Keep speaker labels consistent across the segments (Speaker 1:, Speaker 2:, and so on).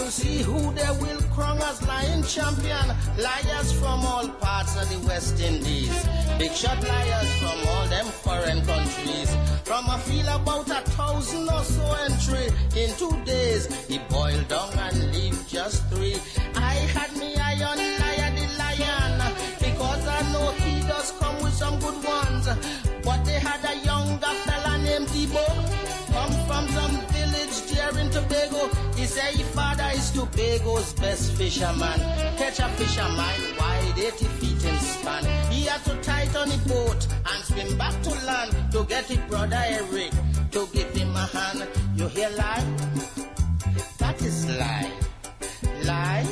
Speaker 1: to see who they will crown as lion champion. Liars from all parts of the West Indies. Big shot liars from all them foreign countries. From a feel about 1,000 or so entry. In 2 days, he boiled down and leave just 3. I had me eye on Lion the Lion, because I know he does come with some good ones. But they had a younger fella named Debo, come from some village there in Tobago. He said his father is Tobago's best fisherman. Catch a fisherman wide 80 feet in span. He had to tight on the boat and swim back to land to get his brother Eric to give him a hand. You hear lie? That is lie. Lie?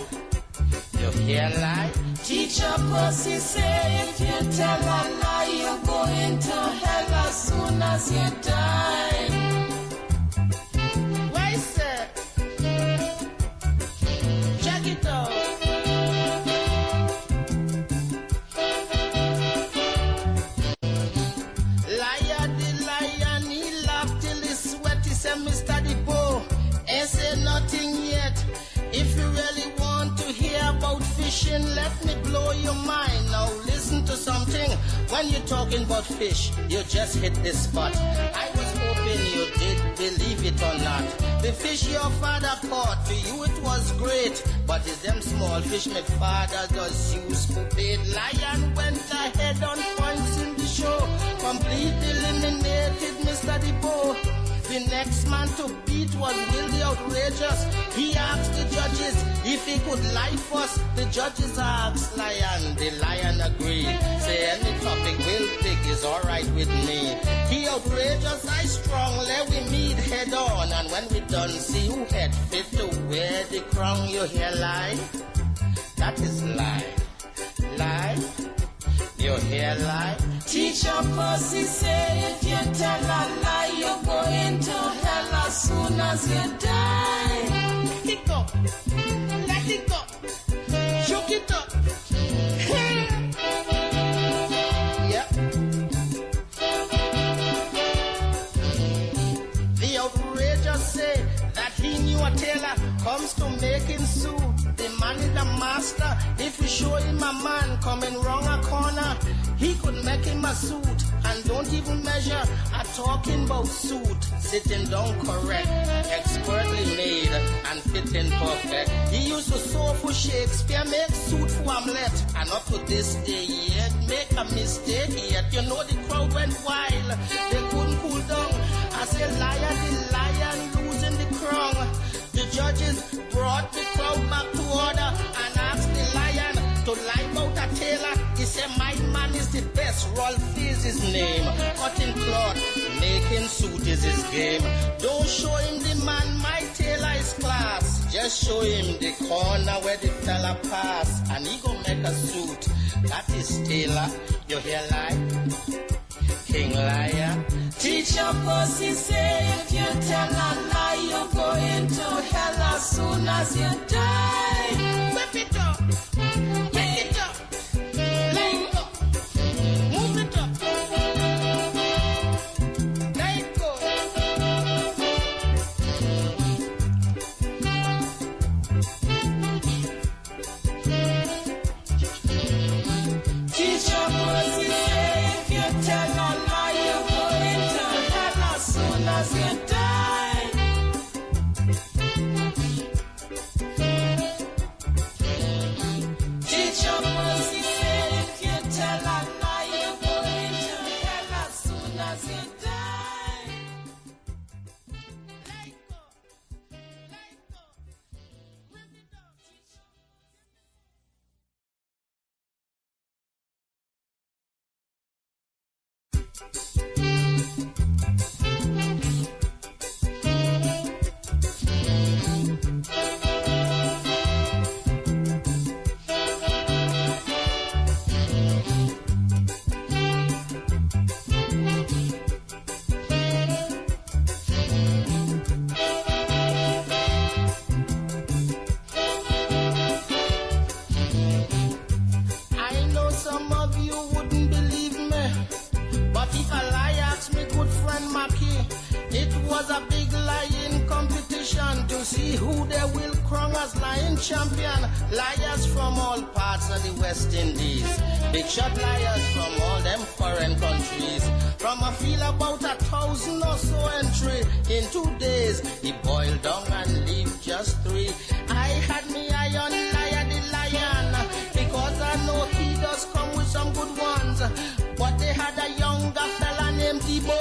Speaker 1: You hear lie?
Speaker 2: Teacher Pussy say if you tell a lie, you're going to hell as soon as you die.
Speaker 1: Why, sir? Check it out. Liar the lion, he laughed till he sweat. He said, Mr. Debo, ain't say nothing yet. If you really want to hear about fishing, let me blow your mind. Now listen to something. When you're talking about fish, you just hit the spot. I was hoping you did believe it or not. The fish your father caught, to you it was great. But it's them small fish my father does use for bait. Lion went ahead on points in the show. Completely eliminated Mr. Debo. The next man to beat was really outrageous. He asked the judges if he could lie first. The judges asked Lion. The Lion agreed. Say any topic we'll pick is alright with me. He outrageous, I strong. Let we meet head on. And when we done, see who had fit to wear the crown. You hear lie? That is lie. Lie? You hear lie?
Speaker 2: Teacher Pussy say if you tell a lie, you're going to hell as soon as you die.
Speaker 1: Let it go. Let it go. Shook it up. Yep. The outrageous say that he knew a tailor comes to making suit. The man is the master. If you show him a man coming round a corner, he could make him a suit and don't even measure. A talking about suit, sitting down correct, expertly made and fitting perfect. He used to sew for Shakespeare, make suit for Hamlet, and up to this day yet make a mistake yet. You know the crowd went wild, they couldn't cool down. I say liar, the lion losing the crown. The judges brought the crowd back to order and asked the lion to lie about a tailor. He said, my man is the best. Rolf is his name. Cutting cloth, making suit is his game. Don't show him the man, my tailor is class. Just show him the corner where the fella pass, and he gon' make a suit. That is tailor. You hear lie? King liar.
Speaker 2: Teacher Pussy say if you tell a lie, you're going to hell as soon as you die.
Speaker 1: Whip it up. Pick it up. Lay it up. Move it up. Let it go.
Speaker 2: Teacher Pussy say if you tell a lie, you're going to hell as soon as you die. Teacher Pussy say if you tell a lie, you're going to hell as soon as you die.
Speaker 1: Let it go. Let it go. Whip it up. I know some of you wouldn't believe me, but if a lie asked me good friend Mackie, it was a big lying competition. competition to see who they will crown as lion champion. Liars from all parts of the West Indies, big shot liars from all them foreign countries. From a field about 1,000 or so entry, in 2 days he boiled down and leave just 3. I had me eye on Liar the lion, because I know he does come with some good ones. But they had a younger fella named Debo,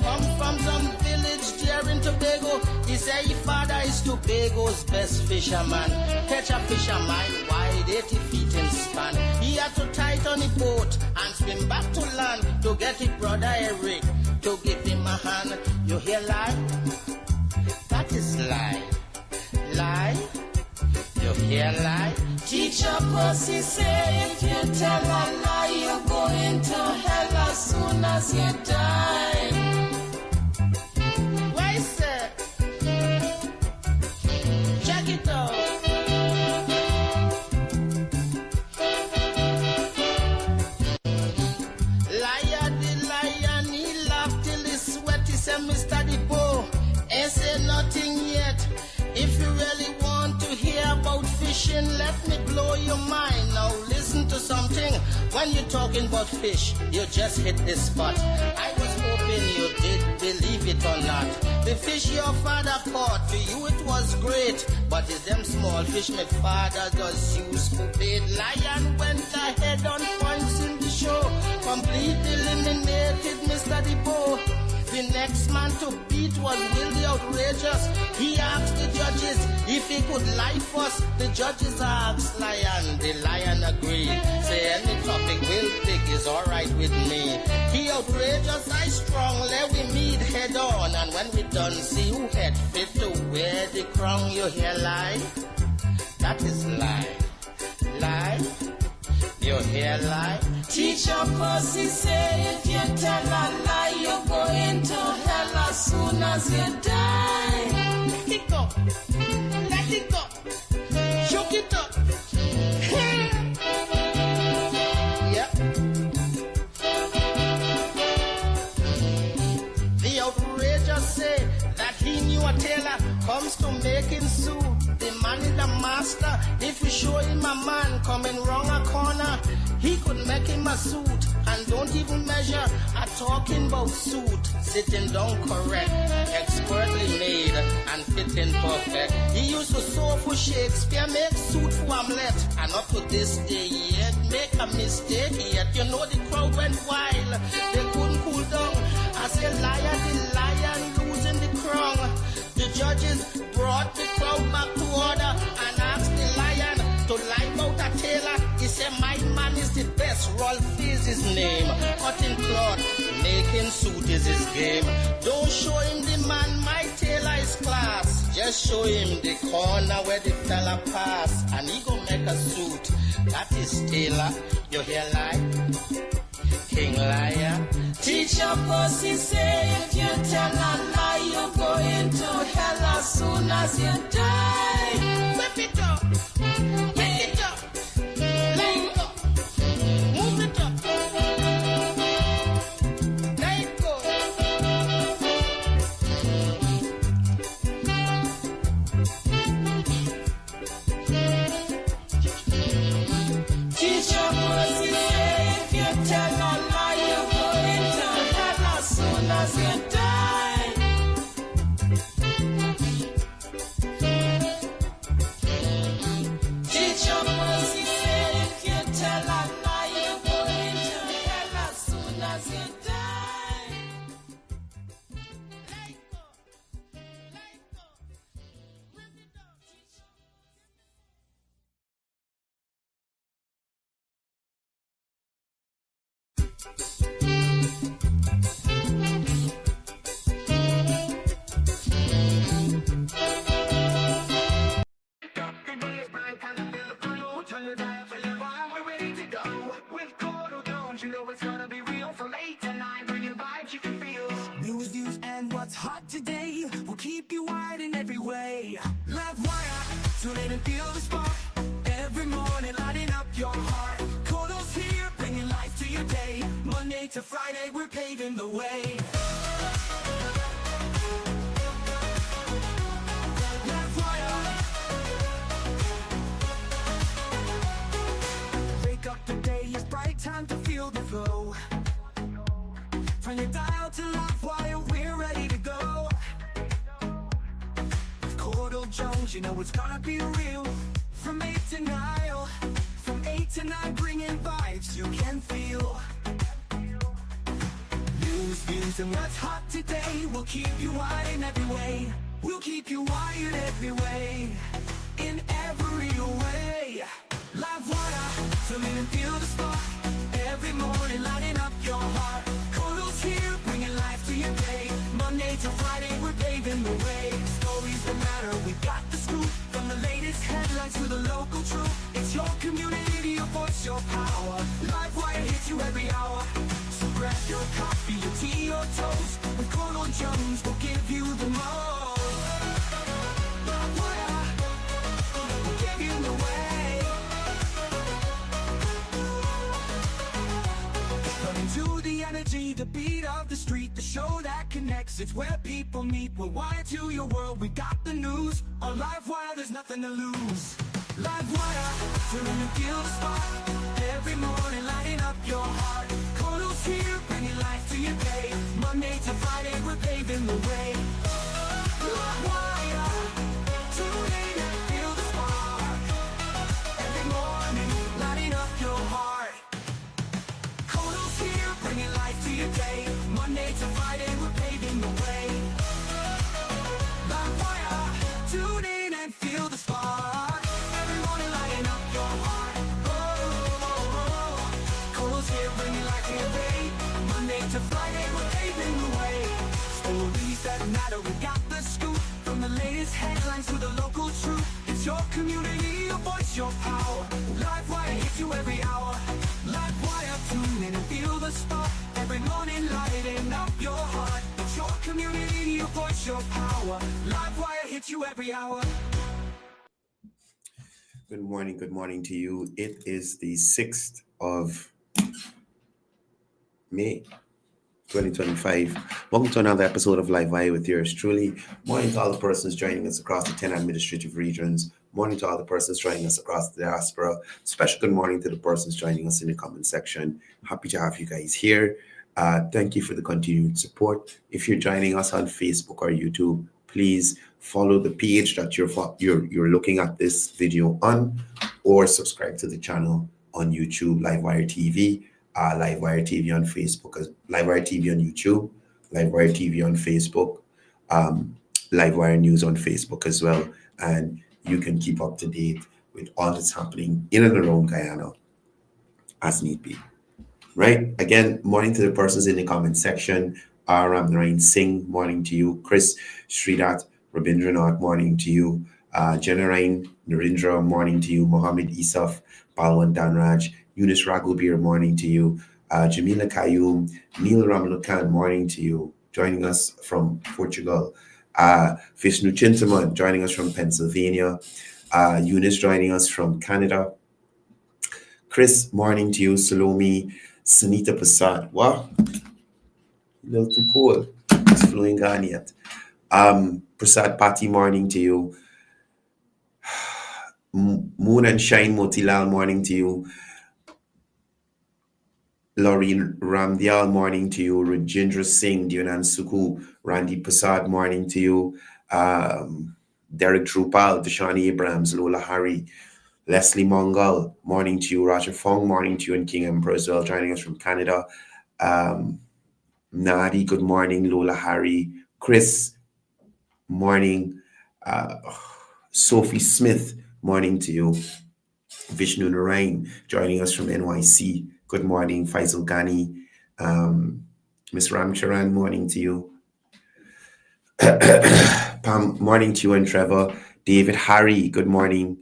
Speaker 1: come from some village there in Tobago. He say his father is Tobago's best fisherman. Catch a fisherman wide 80 feet in span. He had to tight on the boat and swim back to land to get his brother Eric to give him a hand. You hear lie? That is lie. Lie? You hear lie?
Speaker 2: Teacher Pussy say if you tell a lie, you're going to hell as soon as you die.
Speaker 1: Why, sir? Check it out. Liar the lion, he laughed till he sweat. He said, Mr. Depot, ain't say nothing yet. If you really want to hear about fishing, let me blow your mind. Now listen to something. When you're talking about fish, you just hit the spot. I was hoping you did believe it or not. The fish your father caught, to you it was great, but it's them small fish my father does use for bait. Lion went ahead on points in the show, completely eliminated Mr. Depot. The next man to beat was really outrageous. He asked the judges if he could lie first. The judges asked Lion. The lion agreed. Say any topic we'll pick is alright with me. He outrageous, I strong. Let we meet head on. And when we done, see who had fit to wear the crown. You hear lie? That is lie. Lie? You hear lie?
Speaker 2: Teacher Pussy say if you tell a lie, you're going to hell as soon as you die.
Speaker 1: Let it go. Let it go. Shook it up. Yep. The outrageous say that he knew a tailor comes to making suit. The man is the master. If you show him a man coming round a corner, he could make him a suit and don't even measure. A talking about suit, sitting down correct, expertly made and fitting perfect. He used to sew for Shakespeare, make suit for Hamlet, and up to this day yet make a mistake yet. You know the crowd went wild, they couldn't cool down. I said liar, the lion losing the crown. The judges brought the crowd back to order and asked the lion to lie about a tailor. He said, my man is the best. Rolf is his name. Cutting cloth, making suit is his game. Don't show him the man, my tailor is class. Just show him the corner where the fella pass, and he gon' make a suit. That is tailor. You hear lie? King liar.
Speaker 2: Teacher Pussy say if you tell a lie, you're going to hell as soon as you die.
Speaker 1: Whip it up. Whip it up. Let it go. Move it up. Let it go.
Speaker 2: Teacher Pussy say if you tell a lie, you're going to hell as soon as you die. Teacher Pussy say if you tell a lie, you're going to hell as soon as you die.
Speaker 1: Let it go. Let it go. Whip it up.
Speaker 3: With Courdel Jones, you know it's gonna be real. From 8 to 9, bringing vibes you can feel. News, views, and what's hot today will keep you wired in every way. Livewire, tune in and feel the spark. Every morning, lighting up your heart. Courdel's here, bringing life to your day. Monday to Friday, we're paving the way. time to feel the flow. Turn your dial to Livewire, we're ready to go. With Courdel Jones, you know it's gonna be real. From 8 to 9, from 8 to 9, bringing vibes you can feel. News, views, and what's hot today. We'll keep you wired in every way. We'll keep you wired every way. In every way. Livewire, so let it feel the spark. Every morning lighting up your heart. Courdel's here, bringing life to your day. Monday to Friday, we're paving the way. Stories that matter, we got the scoop. From the latest headlines to the local truth. It's your community, your voice, your power. Livewire hits you every hour. So grab your coffee, your tea, your toast. With Courdel Jones, we'll give you the most. Livewire, we'll give you the way. Running to the energy, the beat of the street, the show that connects. It's where people meet. We're wired to your world, we got the news. On Livewire, there's nothing to lose. Livewire, turn and feel the spark. Every morning lighting up your heart. Courdel's here, bringing life to your day. Monday to Friday, we're paving the way. Livewire, tune in and feel the spark. Every morning lighting up your heart. Courdel's here, bringing life to your day. Monday to Friday, we're paving the way. Livewire, tune in and feel the spark. Every morning lighting up your heart. Courdel's here, bringing life to your day. Monday to Friday, we're paving the way. Stories that matter, we got the scoop. From the latest headlines to the local truth. It's your community, your voice, your power. Livewire hits you every hour. Livewire, tune in and feel the spark. Every morning lighting up your heart. It's your community, your voice, your power. Livewire hits you every hour.
Speaker 4: Good morning to you. It is the 6th of May, 2025. Welcome to another episode of Livewire with yours truly. Morning to all the persons joining us across the 10 administrative regions. Morning to all the persons joining us across the diaspora. Special good morning to the persons joining us in the comment section. Happy to have you guys here. Thank you for the continued support. If you're joining us on Facebook or YouTube, please follow the page that you're looking at this video on, or subscribe to the channel on YouTube, Livewire TV, Livewire TV on Facebook, Livewire TV on YouTube, Livewire TV on Facebook, Livewire News on Facebook as well. And you can keep up to date with all that's happening in and around Guyana as need be. Right? Again, morning to the persons in the comment section. Ram Narain Singh, morning to you. Chris Sridat Rabindranath, morning to you. Janarain Narendra, morning to you. Mohammed Isaf, Balwan Danraj, Yunus Raghubir, morning to you. Jamila Kayum, Neil Ramlukan, morning to you. Joining us from Portugal. Vishnu Chintaman, joining us from Pennsylvania. Yunus joining us from Canada. Chris, morning to you. Salome, Sunita Prasad. Wow. A little too cold. It's flowing on yet. Prasad Pati, morning to you. Moon and Shine Motilal, morning to you. Laureen Ramdial, morning to you. Rajendra Singh, Dionan Suku, Randy Prasad, morning to you. Derek Drupal, Deshani Abrams, Lola Hari, Leslie Mongol, morning to you. Roger Fong, morning to you. And King Emperor as well, joining us from Canada. Nadi, good morning. Lola Hari, Chris, morning. Sophie Smith, morning to you. Vishnu Narain, joining us from NYC. Good morning. Faisal Ghani, Miss Ramcharan, morning to you. Pam, morning to you and Trevor. David Harry, good morning.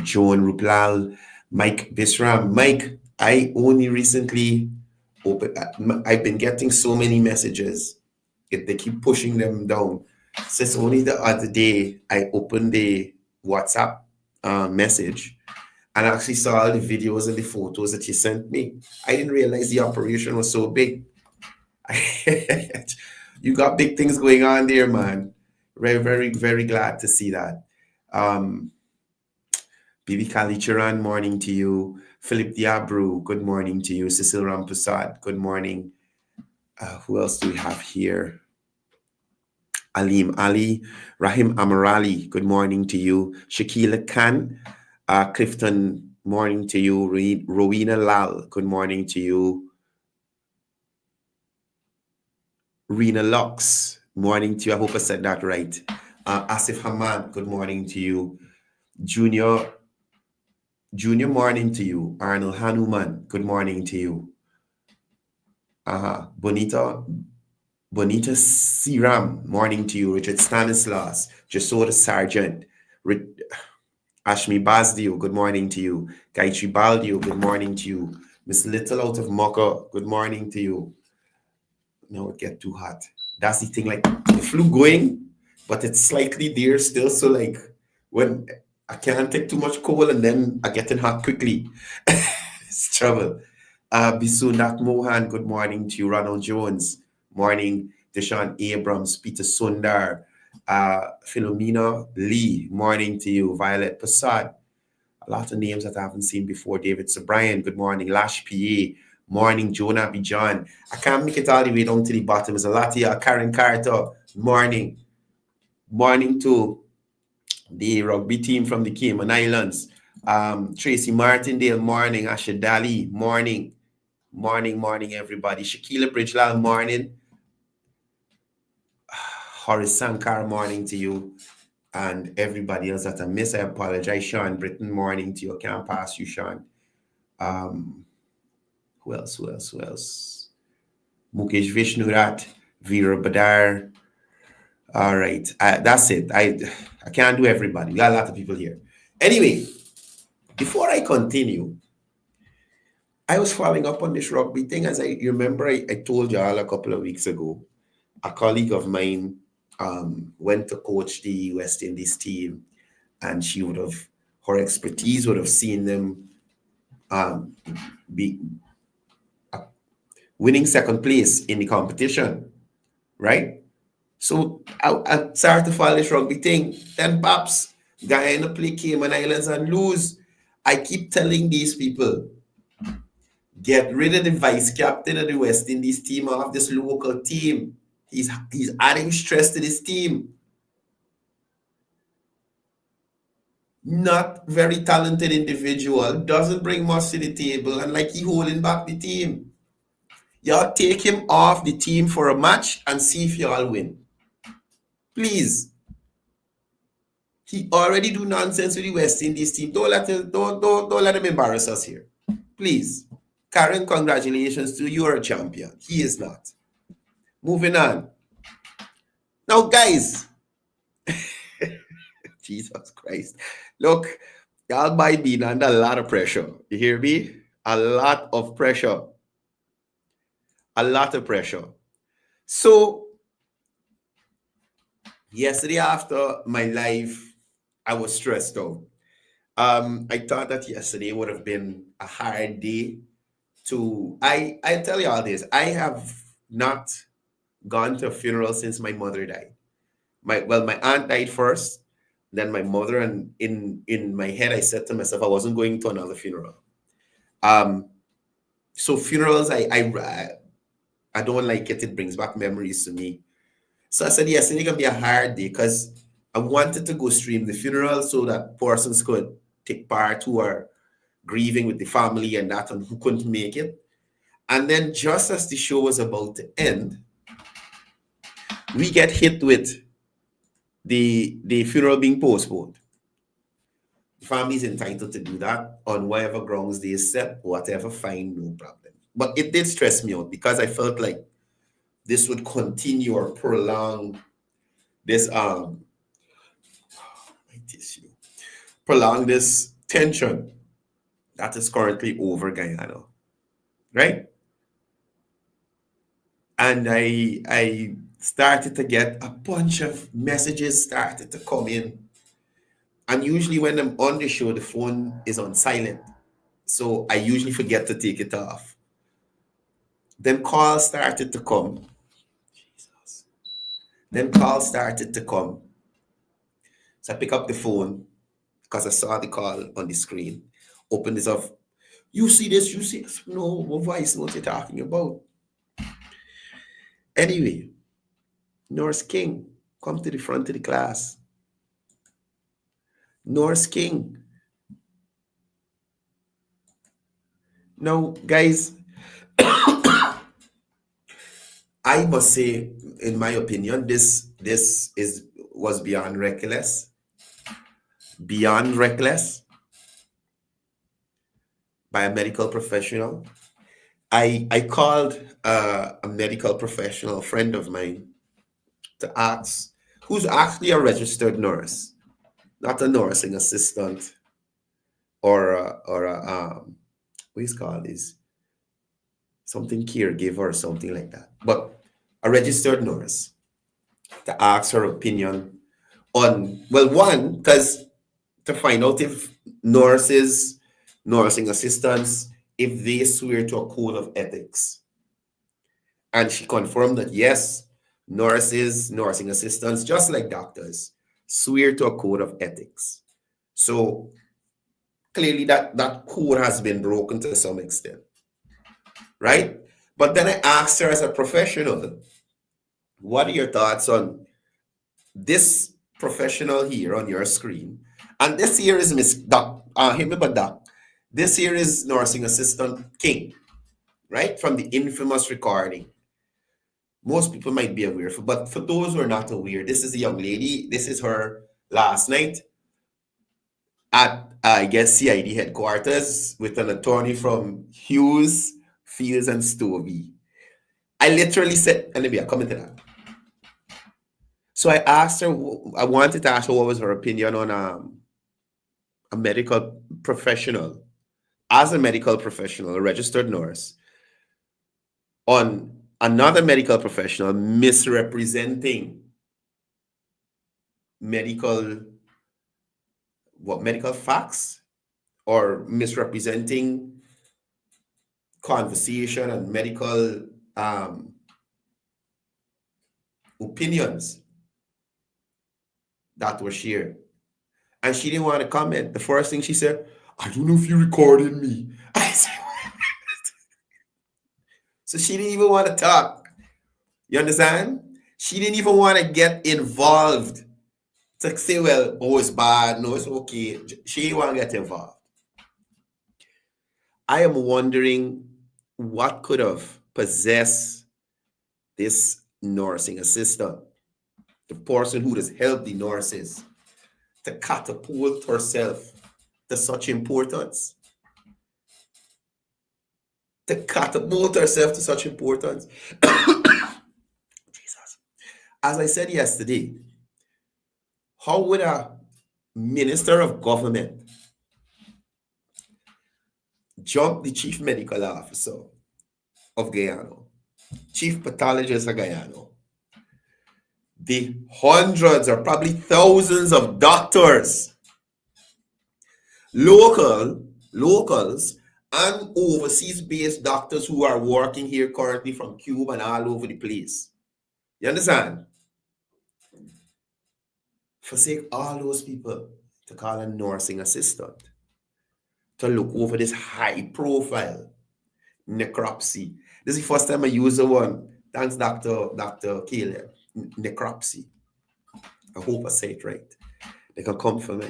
Speaker 4: Joan Ruplal, Mike Bisram. Mike, I only recently opened, I've been getting so many messages. They keep pushing them down. Since only the other day, I opened the WhatsApp message and I actually saw all the videos and the photos that you sent me. I didn't realize the operation was so big. You got big things going on there, man. Very, very, very glad to see that. Bibi Kali Chiran, morning to you. Philip Diabru, good morning to you. Cecil Rampusad, good morning. Who else do we have here? Alim Ali, Rahim Amarali, good morning to you. Shakila Khan, Clifton, morning to you. Rowena Lal, good morning to you. Rena Lux, morning to you. I hope I said that right. Asif Hamad, good morning to you. Junior, morning to you. Arnold Hanuman, good morning to you. Bonita Siram, morning to you. Richard Stanislaus, Jasoda Sargent, Ashmi Basdio, good morning to you. Gayatri Baldio, good morning to you. Miss Little out of Mocha, good morning to you. No, it get too hot. That's the thing, like the flu going, but it's slightly there still. So like when I can't take too much cold and then I getting hot quickly. It's trouble. Bisunak Mohan, good morning to you. Ronald Jones, morning. Deshaun Abrams, Peter Sundar, Philomena Lee, morning to you. Violet Passad, a lot of names that I haven't seen before. David Sobrian, good morning. Lash PA, morning. Jonah Bijan. I can't make it all the way down to the bottom. There's a lot here. Karen Carter, morning. Morning to the rugby team from the Cayman Islands. Tracy Martindale, morning. Asha Dali, morning. Morning, everybody. Shakila Bridgelal, morning. Horace Sankar, morning to you. And everybody else that I miss, I apologize. Sean Britton, morning to you. I can't pass you, Sean. Who else? Mukesh Vishnurat, Veera Badar. All right. That's it. I can't do everybody. We got a lot of people here. Anyway, before I continue, I was following up on this rugby thing. As I remember, I told y'all a couple of weeks ago, a colleague of mine went to coach the West Indies team, and her expertise would have seen them be winning second place in the competition, right? So I started to follow this rugby thing. Then Paps, Guyana play Cayman Islands and lose. I keep telling these people, get rid of the vice captain of the West Indies team off this local team. He's adding stress to this team. Not very talented individual, doesn't bring much to the table, and like he holding back the team. Y'all take him off the team for a match and see if y'all win. Please. He already do nonsense with the West Indies team. Don't let him embarrass us here. Please. Karen, congratulations to you. You're a champion. He is not. Moving on. Now, guys. Jesus Christ. Look, y'all might be under a lot of pressure. You hear me? A lot of pressure. A lot of pressure. So, yesterday after my live, I was stressed out. I thought that yesterday would have been a hard day I tell you all this. I have not gone to a funeral since my mother died. My aunt died first, then my mother, and in my head I said to myself I wasn't going to another funeral. So funerals, I don't like it. It brings back memories to me. So I said, yes, it's gonna be a hard day because I wanted to go stream the funeral so that persons could take part who are grieving with the family and that, and who couldn't make it. And then just as the show was about to end, we get hit with the funeral being postponed. The family is entitled to do that on whatever grounds they set, whatever, fine, no problem. But it did stress me out because I felt like this would continue or prolong this tension that is currently over Guyana, right? And I started to get a bunch of messages started to come in. And usually when I'm on the show, the phone is on silent. So I usually forget to take it off. Then calls started to come. Jesus. Then calls started to come. So I pick up the phone because I saw the call on the screen. Open this up. You see this, you see this. No, what voice note you're talking about? Anyway, Nurse King, come to the front of the class. Nurse King. Now, guys, I must say, in my opinion, this was beyond reckless by a medical professional. I called a medical professional, a friend of mine, to ask, who's actually a registered nurse, not a nursing assistant or a what is called this, something caregiver or something like that, but a registered nurse, to ask her opinion on, well, one, because to find out if nurses, nursing assistants, if they swear to a code of ethics. And she confirmed that yes, nurses, nursing assistants, just like doctors, swear to a code of ethics. So clearly that code has been broken to some extent, right? But then I asked her as a professional, what are your thoughts on this professional here on your screen? And this here is Miss Doc. Remember Doc. This here is nursing assistant King, right? From the infamous recording. Most people might be aware, but for those who are not aware, this is a young lady. This is her last night at, I guess, CID headquarters with an attorney from Hughes, Fields, and Stovey. I literally said, and maybe I'll come into that. So I asked her, I wanted to ask her what was her opinion on a medical professional, as a medical professional, a registered nurse, on another medical professional misrepresenting medical facts, or misrepresenting conversation and medical opinions that were shared. And she didn't want to comment. The first thing she said, I don't know if you recorded me. I said, so she didn't even want to talk. You understand? She didn't even want to get involved to say, well, oh, it's bad. No, it's okay. She didn't want to get involved. I am wondering what could have possessed this nursing assistant, the person who has helped the nurses, to catapult herself to such importance. To catapult herself to such importance. Jesus. As I said yesterday, how would a minister of government jump the chief medical officer of Guyana, chief pathologist of Guyana, the hundreds or probably thousands of doctors, locals, and overseas-based doctors who are working here currently from Cuba and all over the place? You understand? Forsake all those people to call a nursing assistant to look over this high-profile necropsy. This is the first time I use the one. Thanks, Dr. Caleb. Necropsy. I hope I say it right. They can come for me.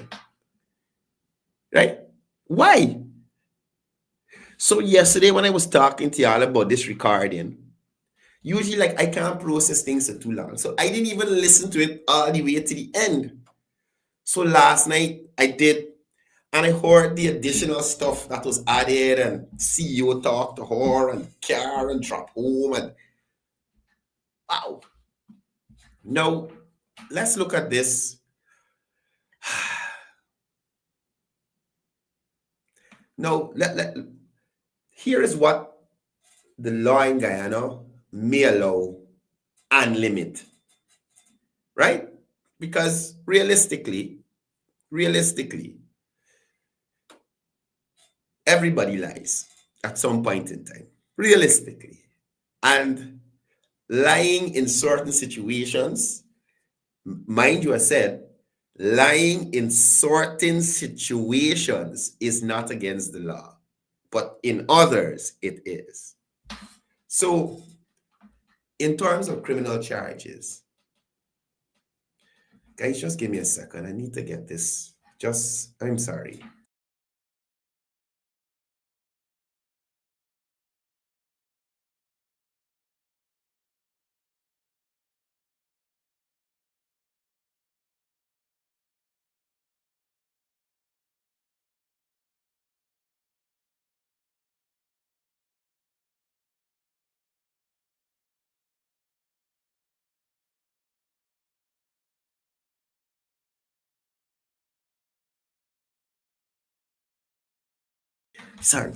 Speaker 4: Right? Why? So yesterday when I was talking to y'all about this recording, usually like I can't process things for too long. So I didn't even listen to it all the way to the end. So last night I did, and I heard the additional stuff that was added, and CEO talked to her, and Karen dropped home, and wow. Now, let's look at this. Now, here is what the law in Guyana may allow and limit, right? Because realistically, everybody lies at some point in time, realistically. And lying in certain situations, mind you, I said, lying in certain situations is not against the law. but in others, it is. So, in terms of criminal charges, guys, just give me a second. I need to get this. I'm sorry. Sorry.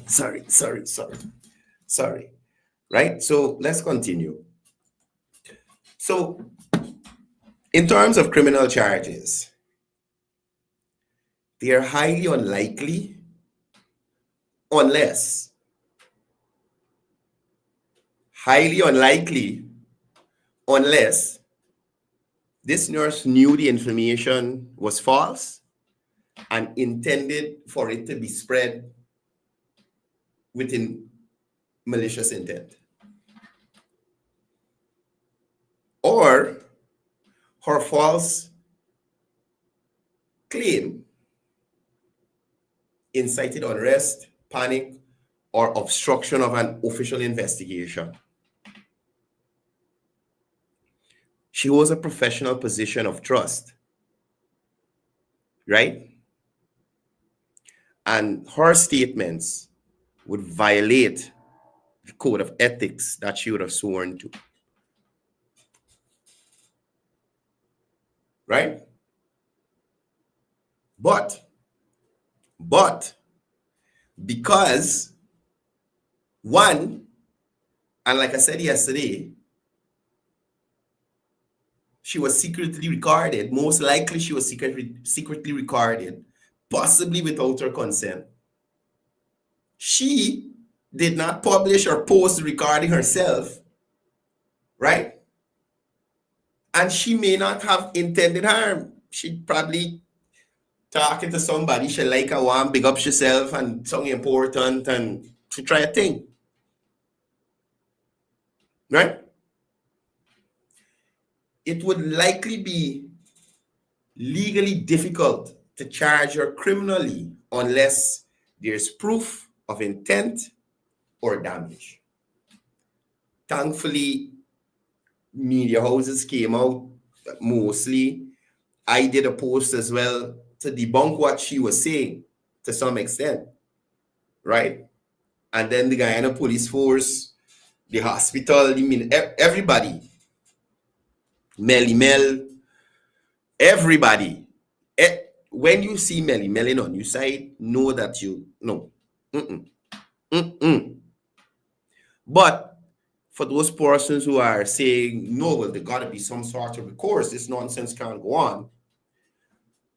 Speaker 4: Right? So let's continue. So, in terms of criminal charges, they are highly unlikely unless, highly unlikely unless this nurse knew the information was false and intended for it to be spread within malicious intent. Or her false claim incited unrest, panic, or obstruction of an official investigation. She holds a professional position of trust, right? And her statements would violate the code of ethics that she would have sworn to. Right? But because one, and like I said yesterday, she was secretly recorded. Most likely she was secretly recorded, possibly without her consent. She did not publish or post the recording herself, right? And she may not have intended harm. She probably talking to somebody, she like a one, big up herself and something important, and she try a thing. Right? It would likely be legally difficult to charge her criminally unless there's proof of intent or damage. Thankfully, media houses came out mostly. I did a post as well to debunk what she was saying to some extent, right? And then the Guyana police force, the hospital, I mean, everybody, Melly Mel, everybody. When you see Melly Melling on your side, know that no. But for those persons who are saying, no, well, there got to be some sort of recourse, this nonsense can't go on,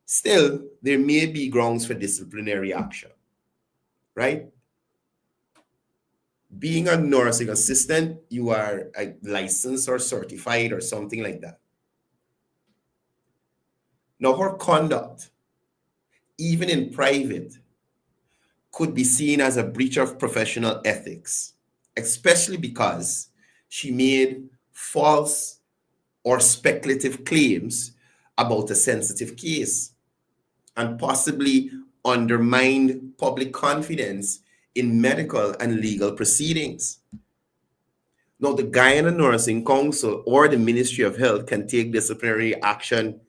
Speaker 4: still, there may be grounds for disciplinary action, right? Being a nursing assistant, you are licensed or certified or something like that. Now, her conduct, even in private, could be seen as a breach of professional ethics, especially because she made false or speculative claims about a sensitive case and possibly undermined public confidence in medical and legal proceedings. Now, the Guyana Nursing Council or the Ministry of Health can take disciplinary action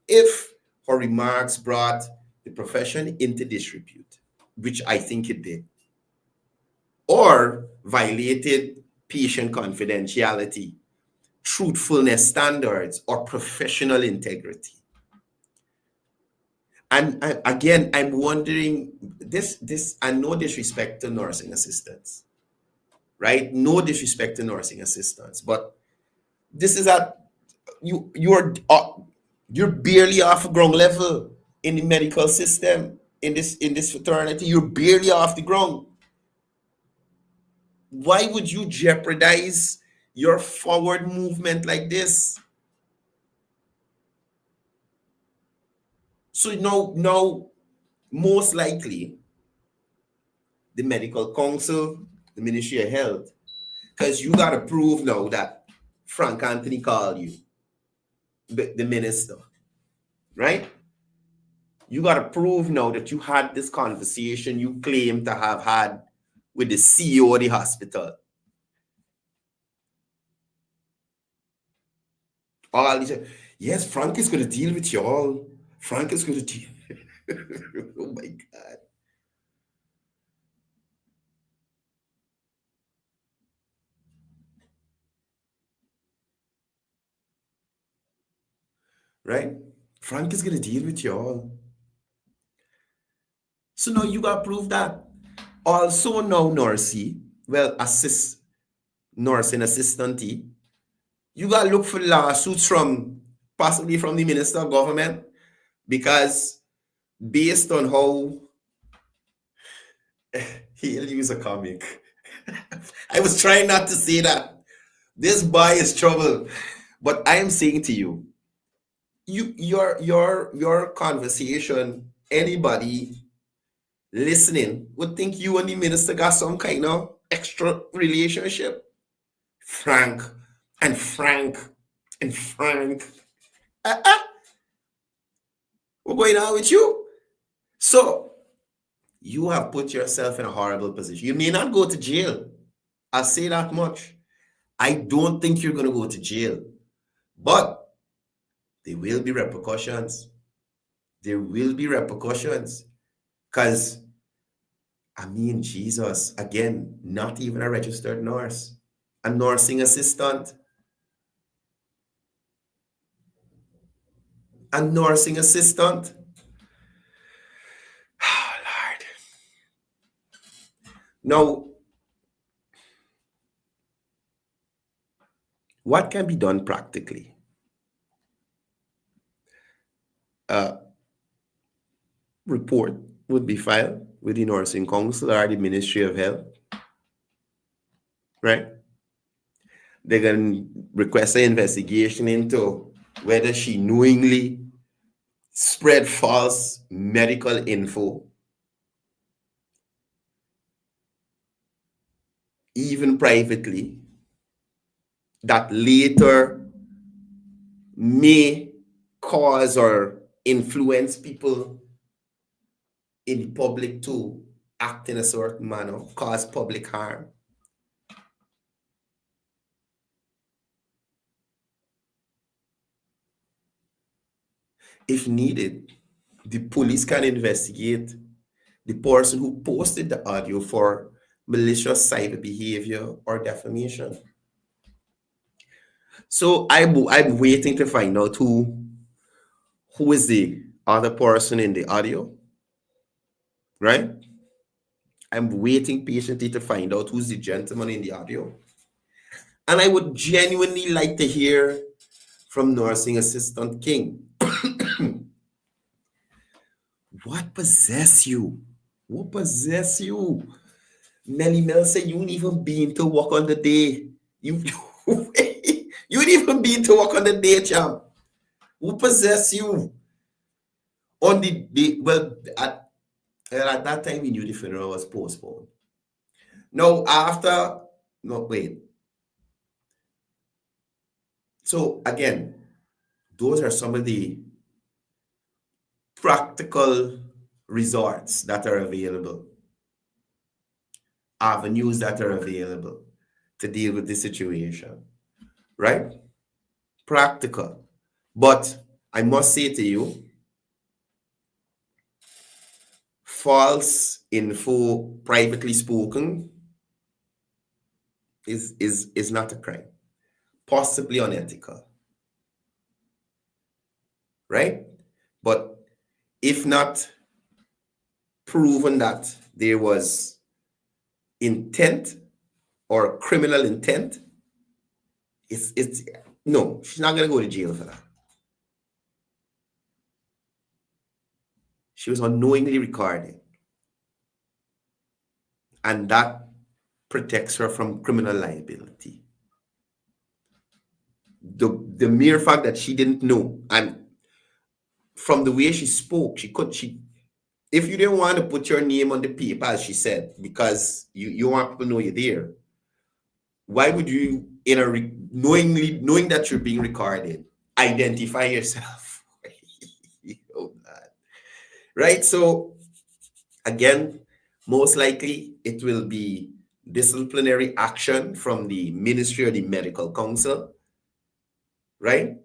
Speaker 4: if her remarks brought the profession into disrepute, which I think it did, or violated patient confidentiality, truthfulness standards, or professional integrity. And again, I'm wondering, and no disrespect to nursing assistants, right? No disrespect to nursing assistants, but this is you're barely off ground level in the medical system, in this fraternity. You're barely off the ground. Why would you jeopardize your forward movement like this? So now most likely, the medical council, the Ministry of Health, because you got to prove now that Frank Anthony called you, the minister, right? You got to prove now that you had this conversation you claim to have had with the CEO of the hospital. All these, yes, Frank is going to deal with y'all. Frank is going to deal. Oh my God. Right? Frank is going to deal with y'all. So now you got to prove that. Also now, Norcy, well, nursing assistant, you got to look for lawsuits possibly from the Minister of Government, because based on how he'll use a comic. I was trying not to say that. This boy is trouble. But I am saying to you, your conversation, anybody listening would think you and the minister got some kind of extra relationship. Frank and Frank and Frank. What's going on with you? So you have put yourself in a horrible position. You may not go to jail. I'll say that much. I don't think you're going to go to jail. But there will be repercussions. There will be repercussions. Because, I mean, Jesus, again, not even a registered nurse. A nursing assistant. A nursing assistant. Oh, Lord. Now, what can be done practically? Report would be filed with the Nursing Council or the Ministry of Health, right? They're going to request an investigation into whether she knowingly spread false medical info, even privately, that later may cause or influence people in the public to act in a certain manner, cause public harm. If needed, the police can investigate the person who posted the audio for malicious cyber behavior or defamation. So I'm waiting to find out who is the other person in the audio, right? I'm waiting patiently to find out who's the gentleman in the audio. And I would genuinely like to hear from Nursing Assistant King. What possess you? What possess you? Melly Mel said you ain't even been to work on the day. You ain't even been to work on the day, champ. Who possess you? On the day, well, at that time we knew the funeral was postponed. No, wait. So again, those are some of the practical resorts that are available, avenues that are available to deal with the situation, right? Practical. But I must say to you, false info privately spoken is not a crime, possibly unethical, right? But if not proven that there was intent or criminal intent, it's no, she's not going to go to jail for that. She was unknowingly recording, and that protects her from criminal liability. The mere fact that she didn't know, and from the way she spoke, if you didn't want to put your name on the paper, as she said, because you want people to know you're there, why would you, knowing that you're being recorded, identify yourself? Oh, man. Right? So again, most likely it will be disciplinary action from the Ministry or the Medical Council, right?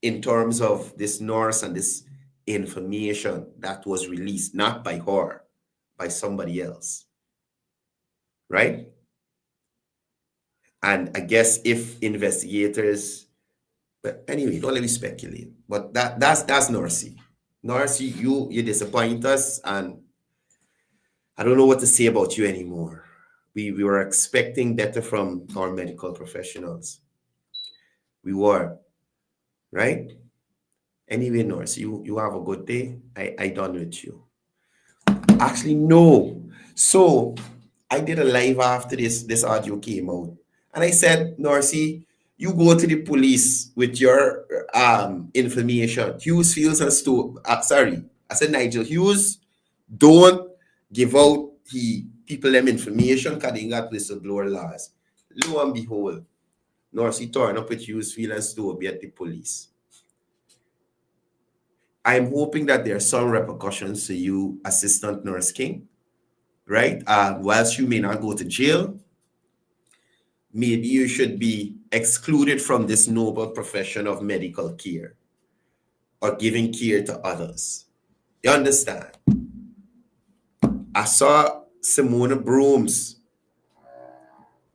Speaker 4: In terms of this nurse and this information that was released, not by her, by somebody else, right? And I guess if investigators, but anyway, don't let me speculate. But that's Norcy. Norcy, you disappoint us, and I don't know what to say about you anymore. We were expecting better from our medical professionals. We were, right? Anyway, Norcy, you have a good day. I done with you. Actually, no. So I did a live after this audio came out. And I said, Norcy, you go to the police with your information. Hughes, Fields, and Stowe. Sorry, I said Nigel Hughes, don't give out the people them information because they got whistleblower laws. Lo and behold, Norcy turn up with Hughes, Fields, and Stowe be at the police. I'm hoping that there are some repercussions to you, Assistant Nurse King, right? Whilst you may not go to jail, maybe you should be excluded from this noble profession of medical care or giving care to others. You understand? I saw Simona Brooms.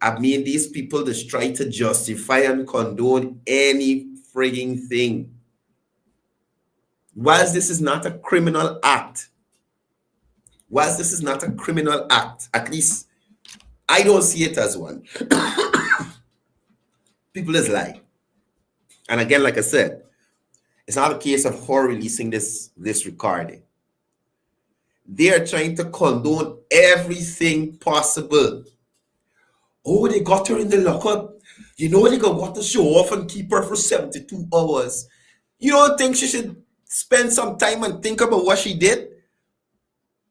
Speaker 4: I mean, these people just try to justify and condone any frigging thing. Whilst this is not a criminal act, at least I don't see it as one. People just lie. And again, like I said, it's not a case of her releasing this recording. They are trying to condone everything possible. Oh, they got her in the lockup. You know, they got to show off and keep her for 72 hours. You don't think she should spend some time and think about what she did?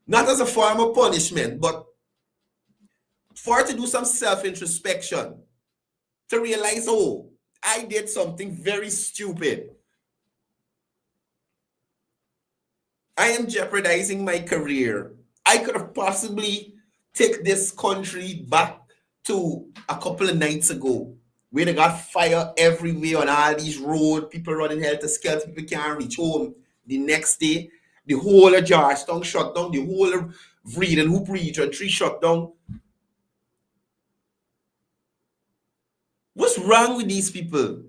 Speaker 4: Not as a form of punishment, but for her to do some self-introspection, to realize, oh, I did something very stupid. I am jeopardizing my career. I could have possibly taken this country back to a couple of nights ago, where they got fire everywhere on all these roads, people running helter-skelter, people can't reach home. The next day, the whole of Georgetown shut down, the whole of Vreden, Hoop Region 3 shut down. What's wrong with these people?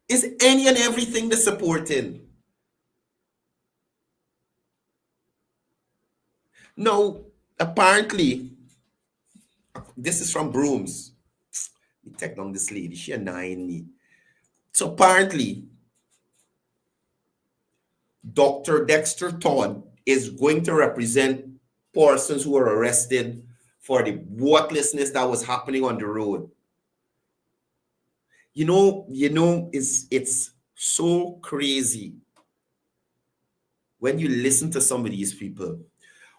Speaker 4: Is any and everything they're supporting? No, apparently, this is from Brooms. Let me take down this lady, she annoying me. So apparently, Dr. Dexter Todd is going to represent persons who were arrested for the worthlessness that was happening on the road. You know, it's so crazy when you listen to some of these people.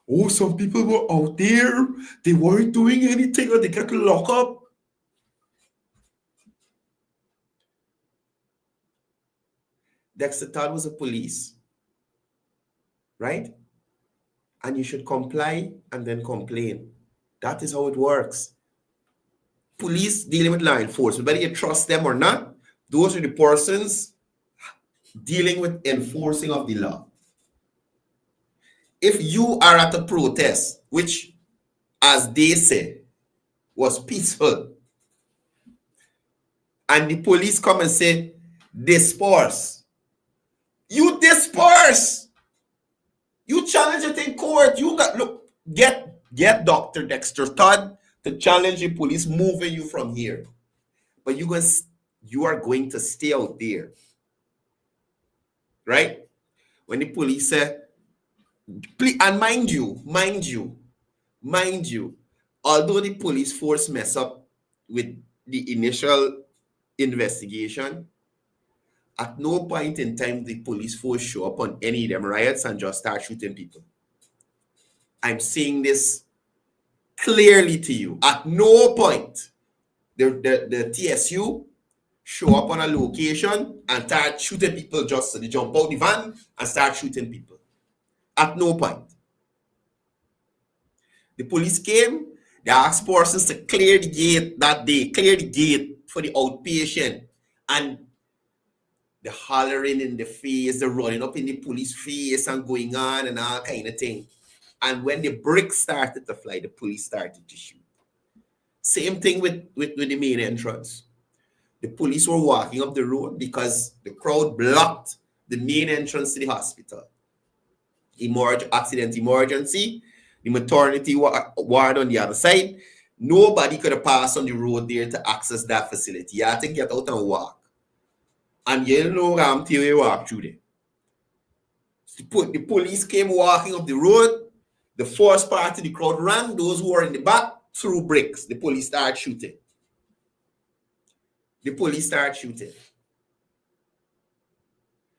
Speaker 4: Oh, some people were out there, they weren't doing anything, or they got locked up. Dexter Todd was a police, right? And you should comply and then complain. That is how it works. Police dealing with law enforcement, whether you trust them or not, those are the persons dealing with enforcing of the law. If you are at a protest, which, as they say, was peaceful, and the police come and say, disperse, you disperse. You challenge it in court. You got, look, get Dr. Dexter Todd to challenge the police moving you from here. But you are going to stay out there. Right? When the police say, please, and mind you, although the police force mess up with the initial investigation, At no point in time the police force show up on any of them riots and just start shooting people. I'm saying this clearly to you. At no point the TSU show up on a location and start shooting people just so they jump out the van and start shooting people. At no point. The police came, they asked persons to clear the gate that day, clear the gate for the outpatient, and the hollering in the face, the running up in the police face and going on and all kind of thing. And when the bricks started to fly, the police started to shoot. Same thing with the main entrance. The police were walking up the road because the crowd blocked the main entrance to the hospital. Accident emergency, the maternity ward on the other side. Nobody could have passed on the road there to access that facility. You had to get out and walk. And you know until you walk through there. The police came walking up the road. The first part of the crowd ran. Those who were in the back threw bricks. The police started shooting.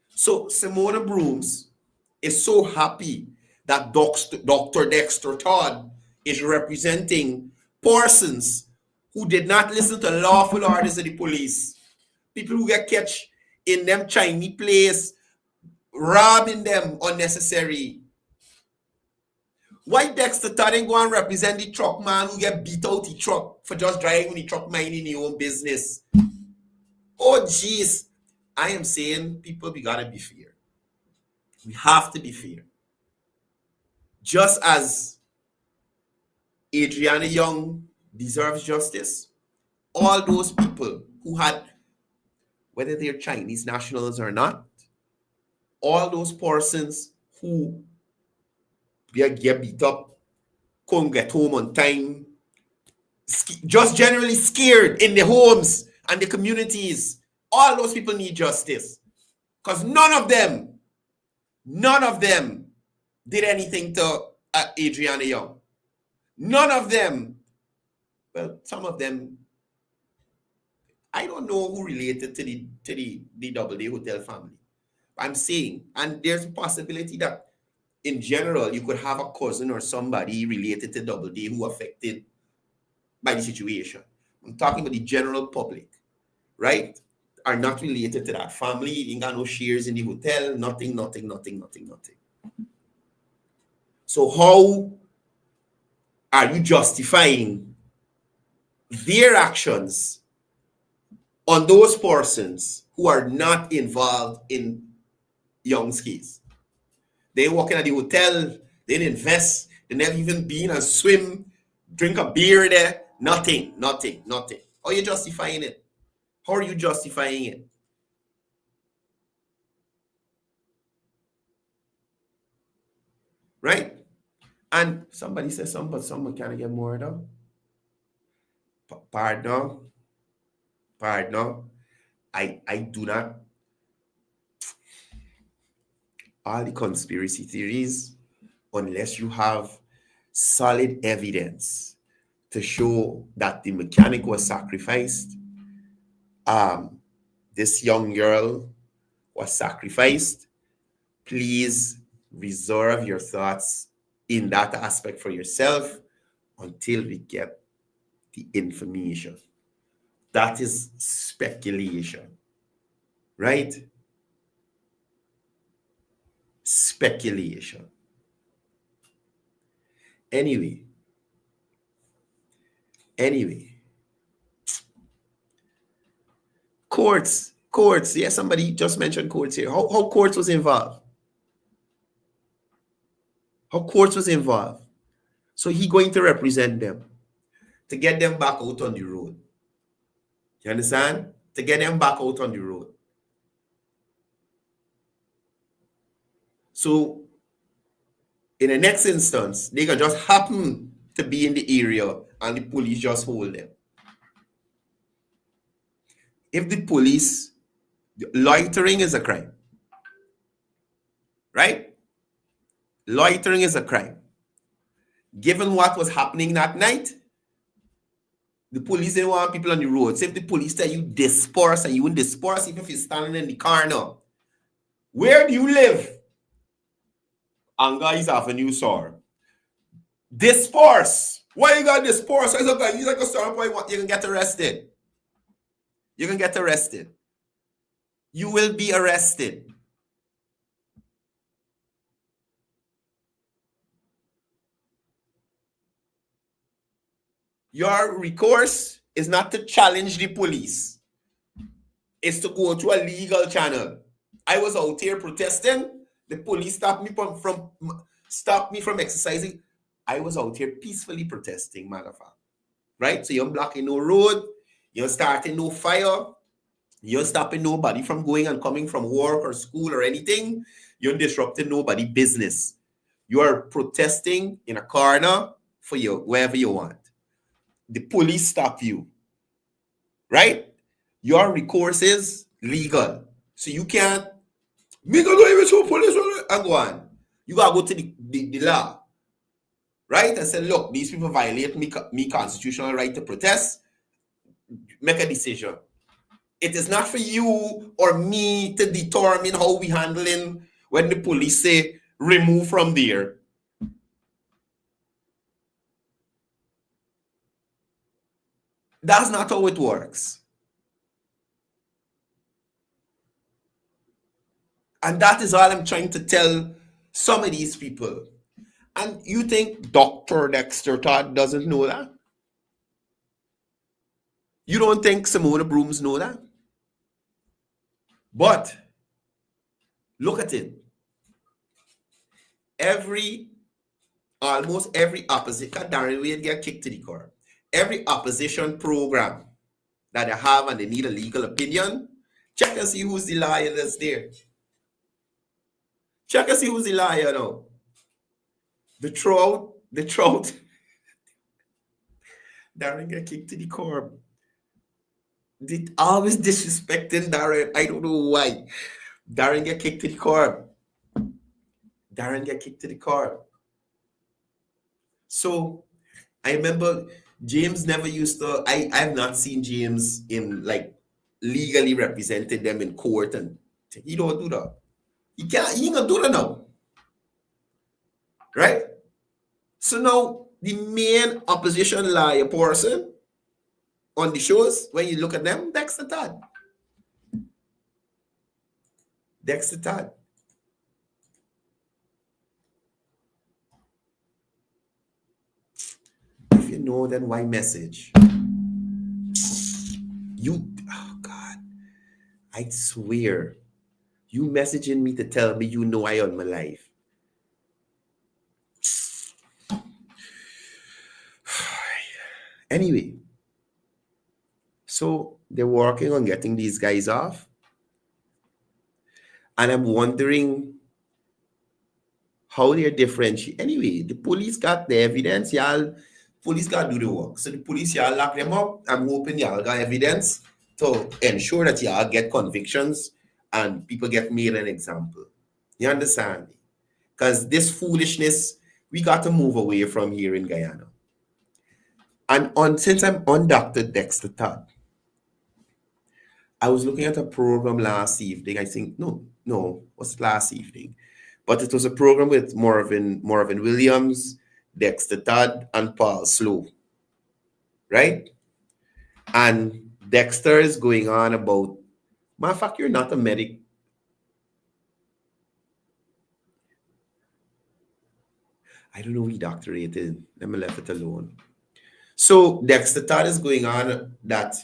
Speaker 4: So Simona Brooms is so happy that Dr. Dexter Todd is representing persons who did not listen to lawful orders of the police. People who get catch in them Chinese place, robbing them unnecessary. Why Dexter Todd ain't go and represent the truck man who get beat out the truck for just driving the truck minding your own business? Oh, jeez. I am saying, people, we gotta be fair. We have to be fair. Just as Adriana Young deserves justice, all those people who had, whether they're Chinese nationals or not, all those persons who get beat up, couldn't get home on time, just generally scared in their homes and the communities, all those people need justice. Because none of them did anything to Adriana Young. None of them. Well, some of them, I don't know who related to the Doubleday Hotel family. I'm saying, and there's a possibility that in general, you could have a cousin or somebody related to Doubleday who affected by the situation. I'm talking about the general public, right? Are not related to that family. You ain't got no shares in the hotel, nothing. So how are you justifying their actions on those persons who are not involved in Young's case? They working at the hotel, they didn't invest, they never even been and swim, drink a beer there, nothing. How are you justifying it? How are you justifying it? Right? And somebody says something, but someone can't get more though. Pardon. I do not. All the conspiracy theories, unless you have solid evidence to show that the mechanic was sacrificed, this young girl was sacrificed, please reserve your thoughts in that aspect for yourself until we get the information. That is speculation, right? Speculation. Anyway. Courts. Yeah, somebody just mentioned courts here. How courts was involved? So he going to represent them to get them back out on the road. You understand? To get them back out on the road. So in the next instance, they can just happen to be in the area and the police just hold them. If the police, loitering is a crime, right? Loitering is a crime. Given what was happening that night, The police didn't want people on the road. So if the police tell you disperse and you won't disperse, even if you're standing in the car now, where do you live? Angais Avenue, sir. Disperse. Why you got disperse? You like a certain point, you can get arrested. You can get arrested. You will be arrested. Your recourse is not to challenge the police. It's to go to a legal channel. I was out here protesting. The police stopped me from exercising. I was out here peacefully protesting, matter of fact. Right? So you're blocking no road. You're starting no fire. You're stopping nobody from going and coming from work or school or anything. You're disrupting nobody's business. You are protesting in a corner for you, wherever you want. The police stop you. Right? Your recourse is legal. So you can't make a go even show police and go on. You gotta go to the law. Right? And say, look, these people violate me constitutional right to protest. Make a decision. It is not for you or me to determine how we handling when the police say remove from there. That's not how it works. And that is all I'm trying to tell some of these people. And you think Dr. Dexter Todd doesn't know that? You don't think Simona Brooms know that? But look at it. Almost every opposition, Darren Wade get kicked to the curb. Every opposition program that they have and they need a legal opinion, check and see who's the lawyer that's there. Check and see who's the liar now. The trout. Darren get kicked to the curb. They always disrespecting Darren. I don't know why. Darren get kicked to the curb. So I remember James never used to. I have not seen James in like legally represented them in court, and he don't do that. He ain't gonna do that now. Right? So now the main opposition lawyer person on the shows, when you look at them, Dexter Todd. If you know, then why message? Oh God, I swear, you messaging me to tell me you know I on my life. Anyway, so they're working on getting these guys off. And I'm wondering how they're differentiating. Anyway, the police got the evidence. Y'all, police got to do the work. So the police, y'all lock them up. I'm hoping y'all got evidence to ensure that y'all get convictions and people get made an example. You understand me? Because this foolishness, we got to move away from here in Guyana. And since I'm on Dr. Dexter Todd, I was looking at a program last evening. I think, no, was last evening. But it was a program with Marvin Williams, Dexter Todd, and Paul Slow. Right? And Dexter is going on about, matter of fact, you're not a medic. I don't know who he doctorated. Let me leave it alone. So Dexter Todd is going on that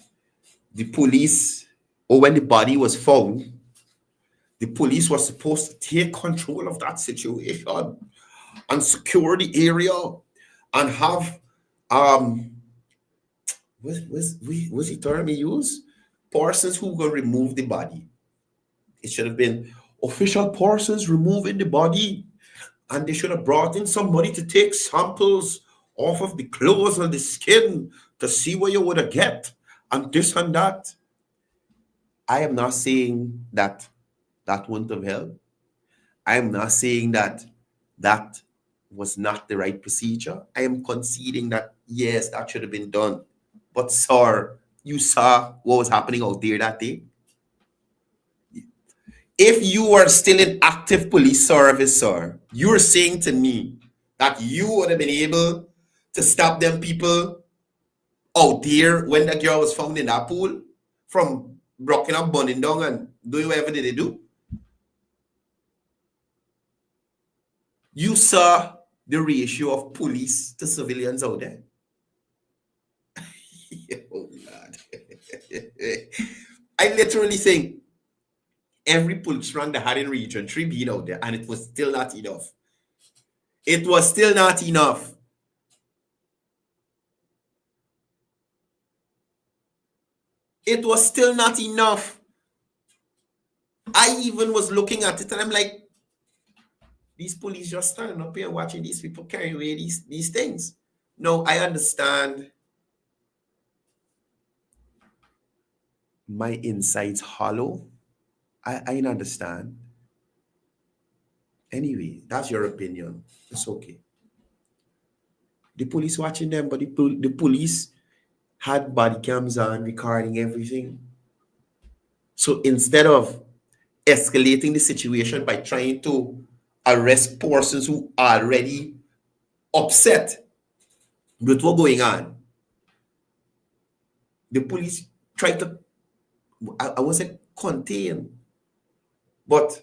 Speaker 4: the police, or when the body was found, the police were supposed to take control of that situation and secure the area and have what's the term he used? Persons who will remove the body. It should have been official persons removing the body, and they should have brought in somebody to take samples off of the clothes and the skin to see what you would have get, and this and that. I am not saying that wouldn't have helped. I am not saying that was not the right procedure. I am conceding that, yes, that should have been done. But sir, you saw what was happening out there that day. If you were still in active police service, sir, you're saying to me that you would have been able to stop them people out there when the girl was found in that pool from rocking up, burning down, and doing whatever they do? You saw the ratio of police to civilians out there. Oh, Lord. I literally think every police rank that had in region 3 being out there, and it was still not enough. It was still not enough. It was still not enough. I even was looking at it and I'm like, these police just standing up here watching these people carry away these things. No, I understand. My insides hollow. I understand. Anyway, that's your opinion. It's okay. The police watching them, but the police had body cams on, recording everything. So instead of escalating the situation by trying to arrest persons who are already upset with what's going on, the police tried to, I won't say contain, but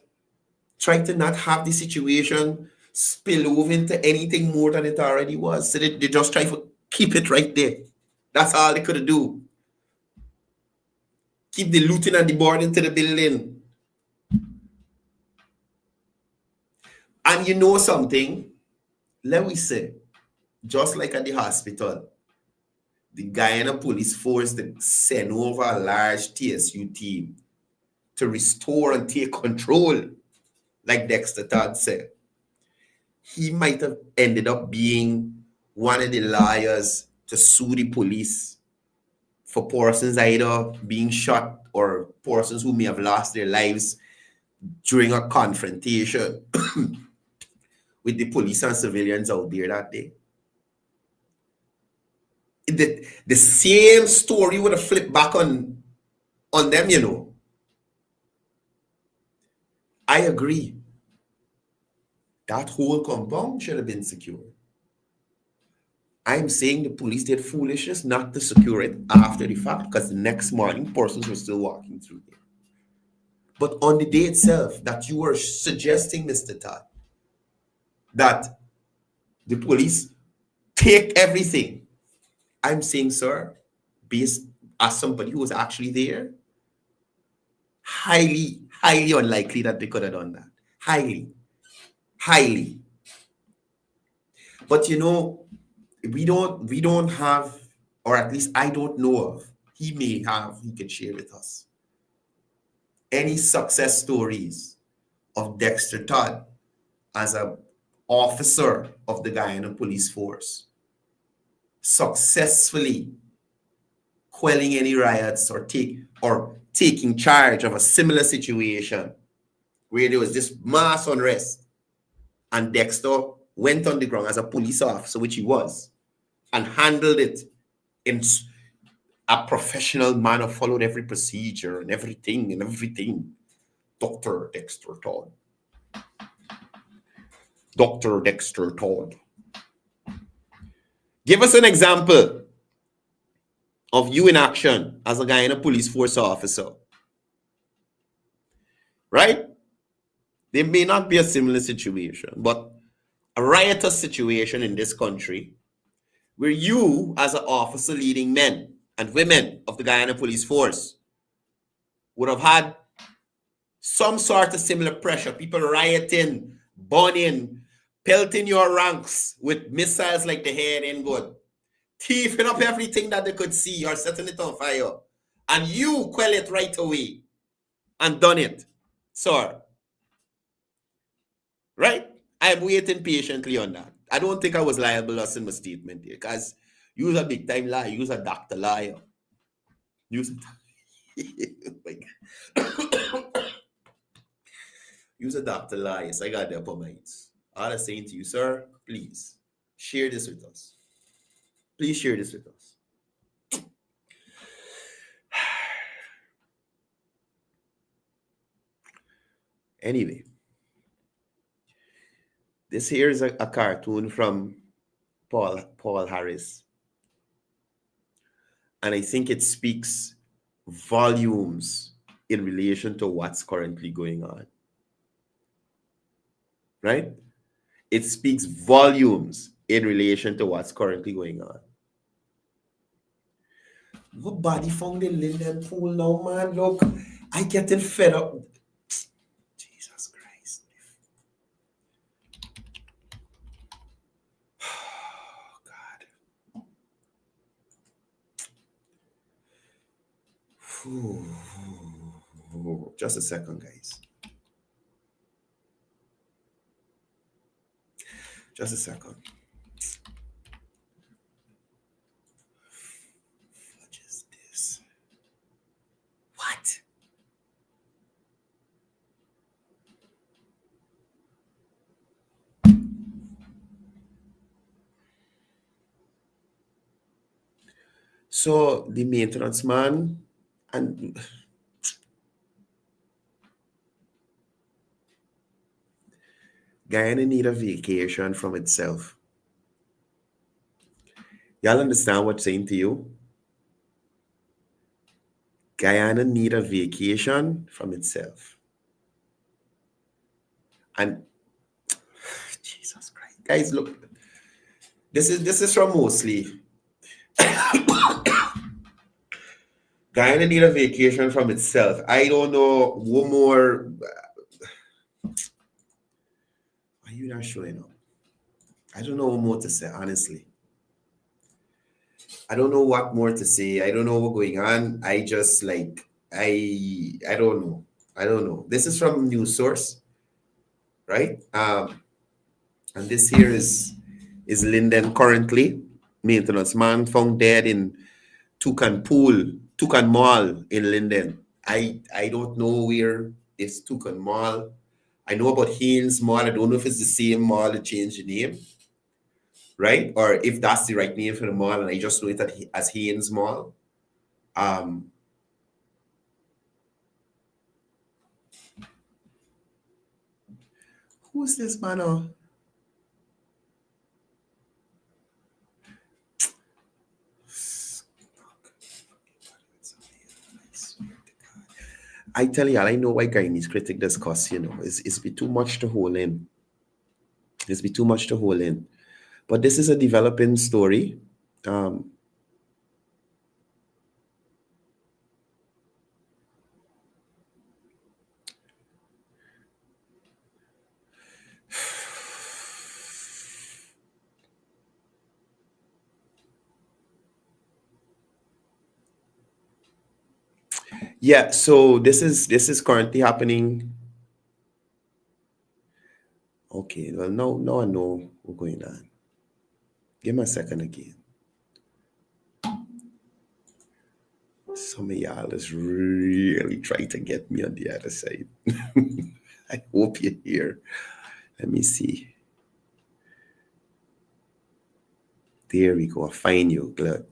Speaker 4: try to not have the situation spill over into anything more than it already was. So they just try to keep it right there. That's all they could do. Keep the looting and the boarding to the building. And you know something? Let me say, just like at the hospital, the Guyana police force they send over a large TSU team to restore and take control, like Dexter Todd said. He might have ended up being one of the lawyers to sue the police for persons either being shot or persons who may have lost their lives during a confrontation with the police and civilians out there that day. The same story would have flipped back on them, you know. I agree. That whole compound should have been secured. I'm saying the police did foolishness not to secure it after the fact, because the next morning persons were still walking through there. But on the day itself that you were suggesting, Mr. Todd, that the police take everything, I'm saying, sir, based as somebody who was actually there, highly, highly unlikely that they could have done that. Highly. But you know, we don't have, or at least I don't know of, he may have, he can share with us, any success stories of Dexter Todd as an officer of the Guyana police force successfully quelling any riots or taking charge of a similar situation where there was this mass unrest and Dexter went on the ground as a police officer, which he was, and handled it in a professional manner, followed every procedure and everything. Dr. Dexter Todd. Dr. Dexter Todd. Give us an example of you in action as a Guyana police force officer. Right? There may not be a similar situation, but a riotous situation in this country where you, as an officer leading men and women of the Guyana police force, would have had some sort of similar pressure. People rioting, burning, pelting your ranks with missiles like the hair ain't good, thieving up everything that they could see or setting it on fire, and you quell it right away and done it, sir. Right? I'm waiting patiently on that. I don't think I was liable in my statement here, because you was a big time liar. You was a doctor liar. You was a doctor liar. So I got the upper minds. All I'm saying to you, sir, please share this with us. Please share this with us. Anyway, this here is a cartoon from Paul Harris, and I think it speaks volumes in relation to what's currently going on. Right? It speaks volumes in relation to what's currently going on. What body found in Linden pool now, man? Look, I getting fed up. Jesus Christ. Oh, God. Just a second, guys. Just a second. What is this? What? So the maintenance man and Guyana need a vacation from itself. Y'all understand what I'm saying to you? Guyana need a vacation from itself. And Jesus Christ. Guys, look. This is from mostly. Guyana need a vacation from itself. I don't know what more. Are you not showing up? I don't know what more to say, honestly. I don't know what more to say. I don't know what's going on. I just like I don't know. I don't know. This is from news source, right? And this here is Linden currently. Maintenance man found dead in Toucan Mall in Linden. I don't know where is Toucan Mall. I know about Haynes Mall. I don't know if it's the same mall that changed the name, right? Or if that's the right name for the mall, and I just know it as Haynes Mall. Who's this man? I tell y'all, I know why Guyanese critic discuss, it's be too much to hold in. It's be too much to hold in. But this is a developing story. Yeah, so this is currently happening. Okay, well, now I know what's going on. Give me a second again. Some of y'all is really trying to get me on the other side. I hope you're here. Let me see. There we go. I find you. Good.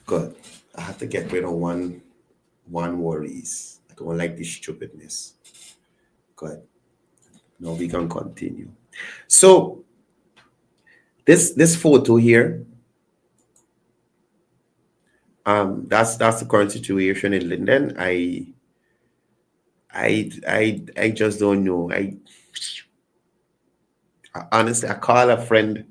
Speaker 4: Good. I have to get rid of one worries. I don't like this stupidness. Good. Now we can continue. So this photo here, that's the current situation in Linden. I just don't know. Honestly, I called a friend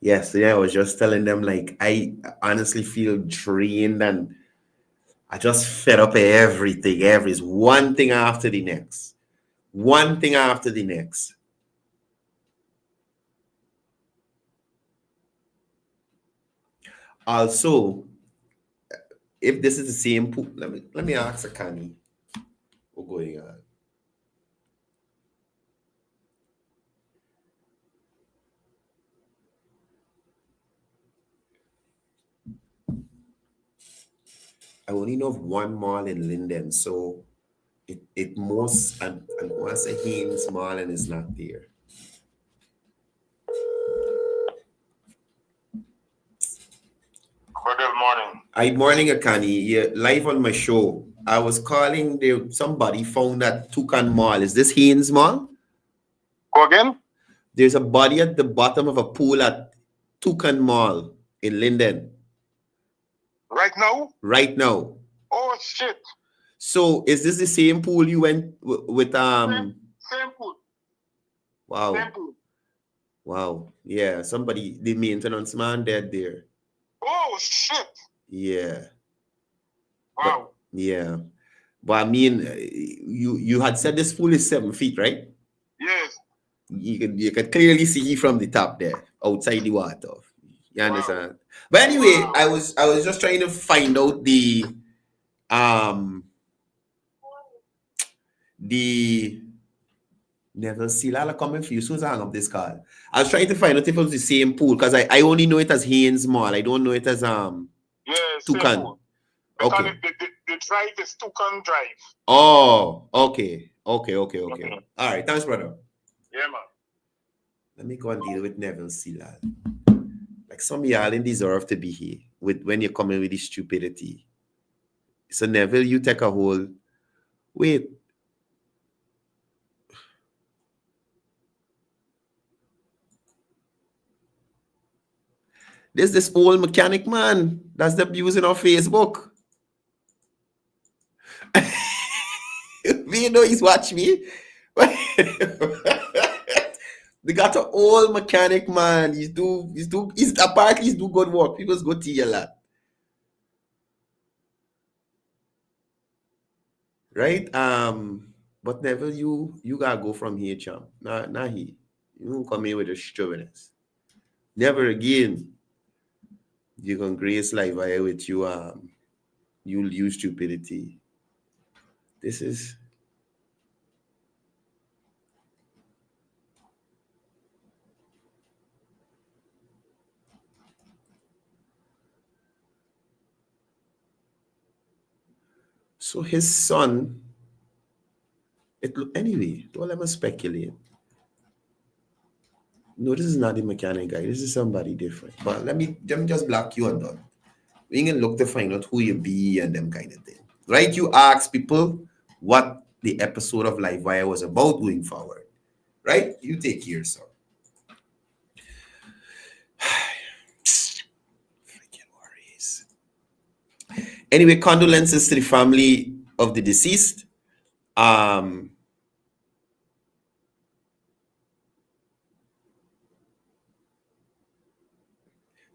Speaker 4: yesterday. I was just telling them, like, I honestly feel drained and I just fed up of everything. One thing after the next. One thing after the next. Also, if this is the same pool, let me ask a Connie what's going on. I only know of one mall in Linden, so it most and once a hand small and it's not there.
Speaker 5: Good morning.
Speaker 4: Hi, morning, Akani. You're live on my show. I was calling there. Somebody found that Toucan Mall. Is this Haynes Mall?
Speaker 5: Go again?
Speaker 4: There's a body at the bottom of a pool at Toucan Mall in Linden.
Speaker 5: Right now?
Speaker 4: Right now.
Speaker 5: Oh shit!
Speaker 4: So is this the same pool you went with
Speaker 5: Same pool.
Speaker 4: Wow.
Speaker 5: Same pool.
Speaker 4: Wow. Yeah, somebody, the maintenance man dead there.
Speaker 5: Oh shit!
Speaker 4: Yeah.
Speaker 5: Wow.
Speaker 4: Yeah. But I mean, you had said this pool is 7 feet, right?
Speaker 5: Yes.
Speaker 4: You could clearly see from the top there, outside the water. You understand? But anyway, I was just trying to find out the Never see Lala coming for you. So hang up this call. I was trying to find out if it was the same pool because I only know it as Haynes Mall. I don't know it as
Speaker 5: Yes.
Speaker 4: Toucan.
Speaker 5: Okay. The drive is Toucan Drive.
Speaker 4: Oh, okay. All right, thanks, brother.
Speaker 5: Yeah, man.
Speaker 4: Let me go and deal with Neville Silal. Like some of y'all didn't deserve to be here with when you're coming with this stupidity. So Neville, you take a whole wait. There's this old mechanic man that's abusing on Facebook. You know he's watching me. They got an old mechanic man. He's apparently do good work. People's go to a lot. Right? But Neville, you gotta go from here, champ. Nah he. You won't come here with a stubbornness. Never again. You can grace Livewire with you'll use stupidity. This is so his son. Anyway, don't let me speculate. No, this is not the mechanic guy. This is somebody different. But let me just block you and done. We can look to find out who you be and them kind of thing. Right? You ask people what the episode of Livewire was about going forward. Right? You take care, sir. Freaking worries. Anyway, condolences to the family of the deceased.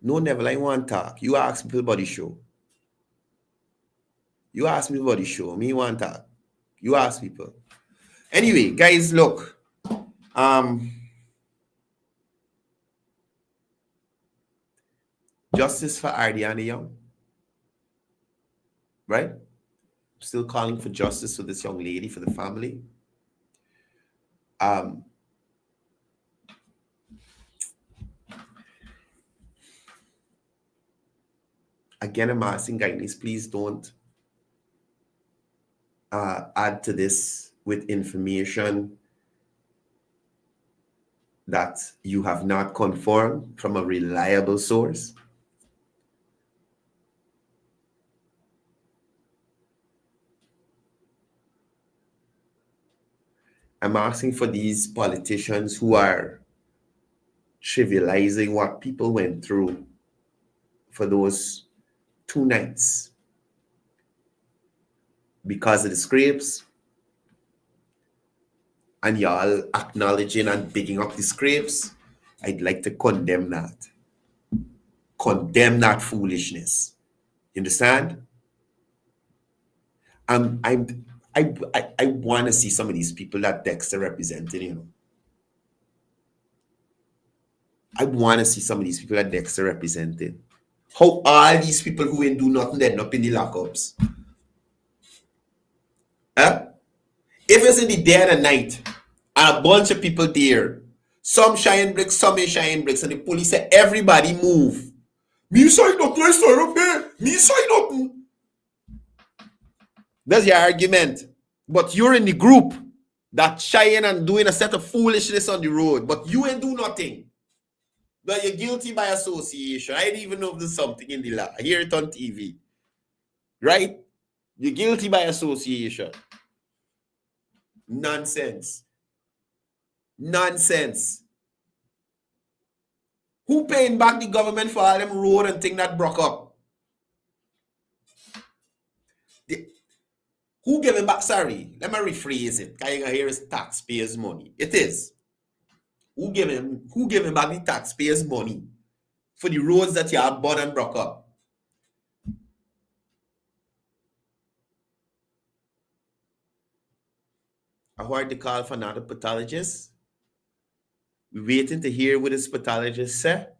Speaker 4: No, Neville, I want to talk. You ask people about the show. You ask me about the show. Me want to talk. You ask people. Anyway, guys, look. Justice for Ardiana Young. Right? Still calling for justice for this young lady, for the family. Again, I'm asking guys, please don't add to this with information that you have not confirmed from a reliable source. I'm asking for these politicians who are trivializing what people went through for those 2 nights because of the scrapes, and y'all acknowledging and bigging up the scrapes. I'd like to condemn that. Condemn that foolishness. You understand? I want to see some of these people that Dexter represented, you know. I want to see some of these people that Dexter represented. How all these people who ain't do nothing end up in the lockups? Huh? If it's in the dead of night and a bunch of people there, some shine bricks, some ain't shine bricks, and the police say, everybody move. Me say nothing, I sign up here. Me say nothing. That's your argument. But you're in the group that shying and doing a set of foolishness on the road, but you ain't do nothing. But you're guilty by association. I didn't even know if there's something in the law. I hear it on TV. Right? You're guilty by association. Nonsense. Nonsense. Who paying back the government for all them road and thing that broke up? Who giving back? Sorry, let me rephrase it. Because you hear is taxpayers' money. It is. Who giving back the taxpayers' money for the roads that you have bought and broke up? I heard the call for another pathologist. We're waiting to hear what this pathologist said.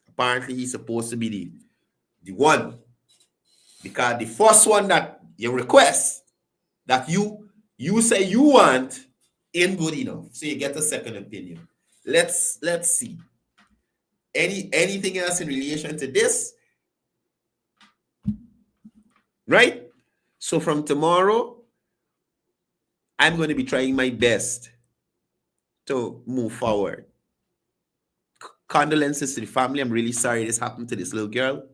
Speaker 4: Apparently, he's supposed to be the one. Because the first one that you request, that you say you want, ain't good enough. So you get a second opinion. Let's see. Anything else in relation to this? Right? So from tomorrow, I'm going to be trying my best to move forward. Condolences to the family. I'm really sorry this happened to this little girl.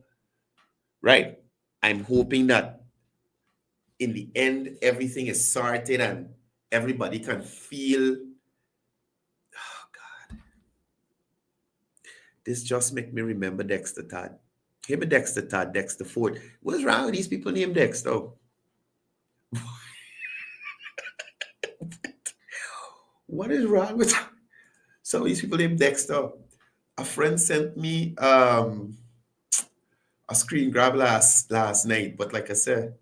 Speaker 4: Right? I'm hoping that in the end, everything is sorted and everybody can feel. Oh, God. This just make me remember Dexter Todd. Him and Dexter Todd, Dexter Ford. What's wrong with these people named Dexter? What is wrong with some of these people named Dexter? A friend sent me a screen grab last night, but like I said,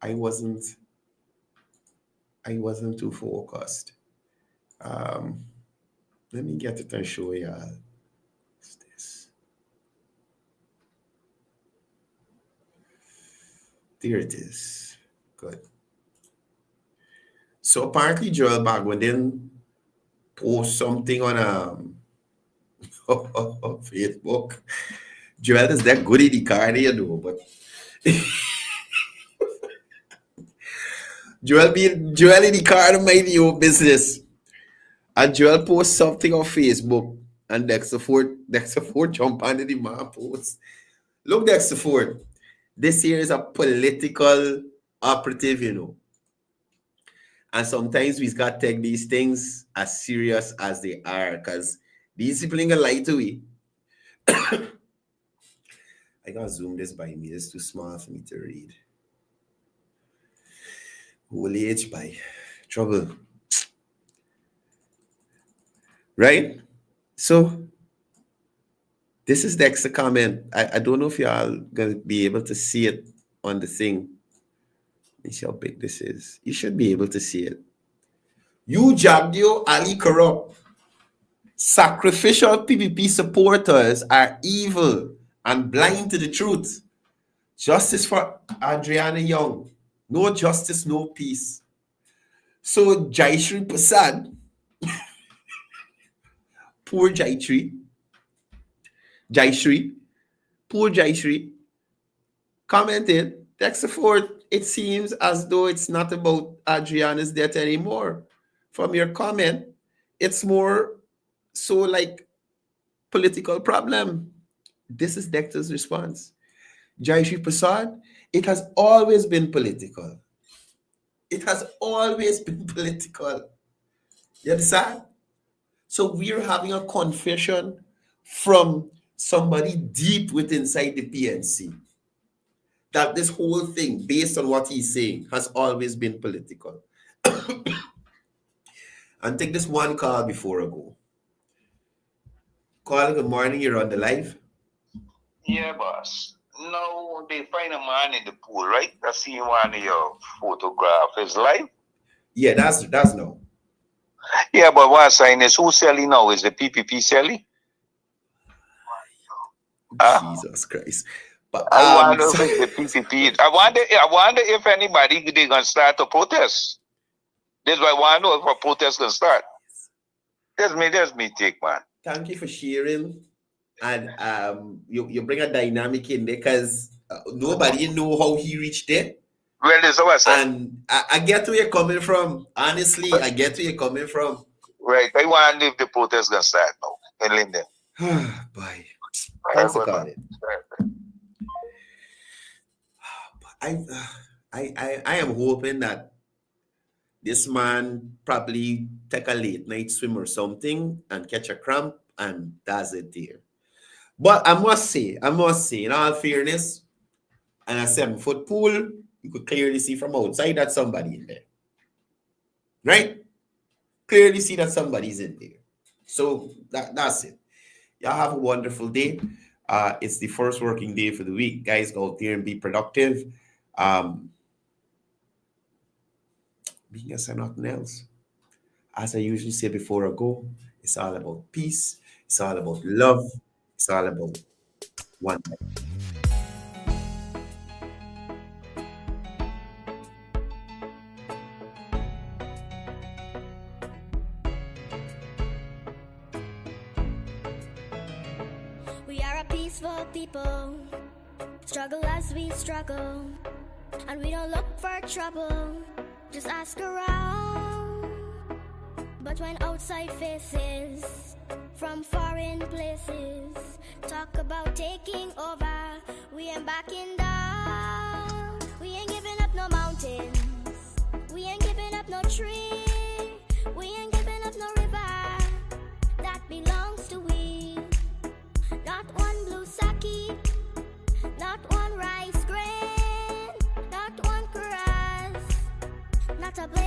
Speaker 4: I wasn't too focused. Let me get it and show y'all. What's this? There it is. Good. So apparently Joel Bagwell didn't post something on Facebook. Joel is that good in the car, you know, but Joel in the car to mind your business. And Joel post something on Facebook and Dexter Ford jump under the man post. Look, Dexter Ford, this here is a political operative, you know. And sometimes we've got to take these things as serious as they are, because these people ain't gonna lie to me. I gotta zoom this by me. It's too small for me to read. Old age by trouble. Right? So this is Dexter comment. I don't know if y'all gonna be able to see it on the thing. Let me see how big this is. You should be able to see it. You Jabdio Ali corrupt. Sacrificial PPP supporters are evil and blind to the truth. Justice for Adriana Young. No justice, no peace. So Jaishri Prasad, poor Jaishri, poor Jaishri, commented, Dexter Ford, it seems as though it's not about Adriana's death anymore. From your comment, it's more so like political problem. This is Dexter's response. Jaishri Prasad, it has always been political. It has always been political. You understand? So we're having a confession from somebody deep within inside the PNC that this whole thing, based on what he's saying, has always been political. And take this one call before I go. Call, good morning, you're on the live.
Speaker 5: Yeah, boss. No, they find a man in the pool, right? I see one of your photograph. Is live?
Speaker 4: Yeah, that's no.
Speaker 5: Yeah, but one sign is who's selling now? Is the PPP selling?
Speaker 4: Jesus Christ. But
Speaker 5: I wonder if the PPP. I wonder if anybody they gonna start a protest. That's why I want to know if a protest can start. That's me take, man.
Speaker 4: Thank you for sharing. And you bring a dynamic in there because nobody know how he reached there.
Speaker 5: Well, this is what I said.
Speaker 4: And I get where you're coming from. Honestly, I get where you're coming from.
Speaker 5: Right. I want to if the protest gonna start now in Linden.
Speaker 4: Bye. Thanks for calling. I am hoping that this man probably take a late night swim or something and catch a cramp, and that's it there. But I must say, in all fairness, and a 7-foot pool, you could clearly see from outside that somebody in there. Right? Clearly see that somebody's in there. So that's it. Y'all have a wonderful day. It's the first working day for the week. Guys, go out there and be productive. Being as nothing else. As I usually say before I go, it's all about peace. It's all about love. It's all about one life.
Speaker 6: We are a peaceful people, struggle as we struggle, and we don't look for trouble, just ask around. But when outside faces from foreign places talk about taking over, we ain't backing down. We ain't giving up no mountains, we ain't giving up no tree, we ain't giving up no river that belongs to we. Not one blue sake, not one rice grain, not one grass, not a blade.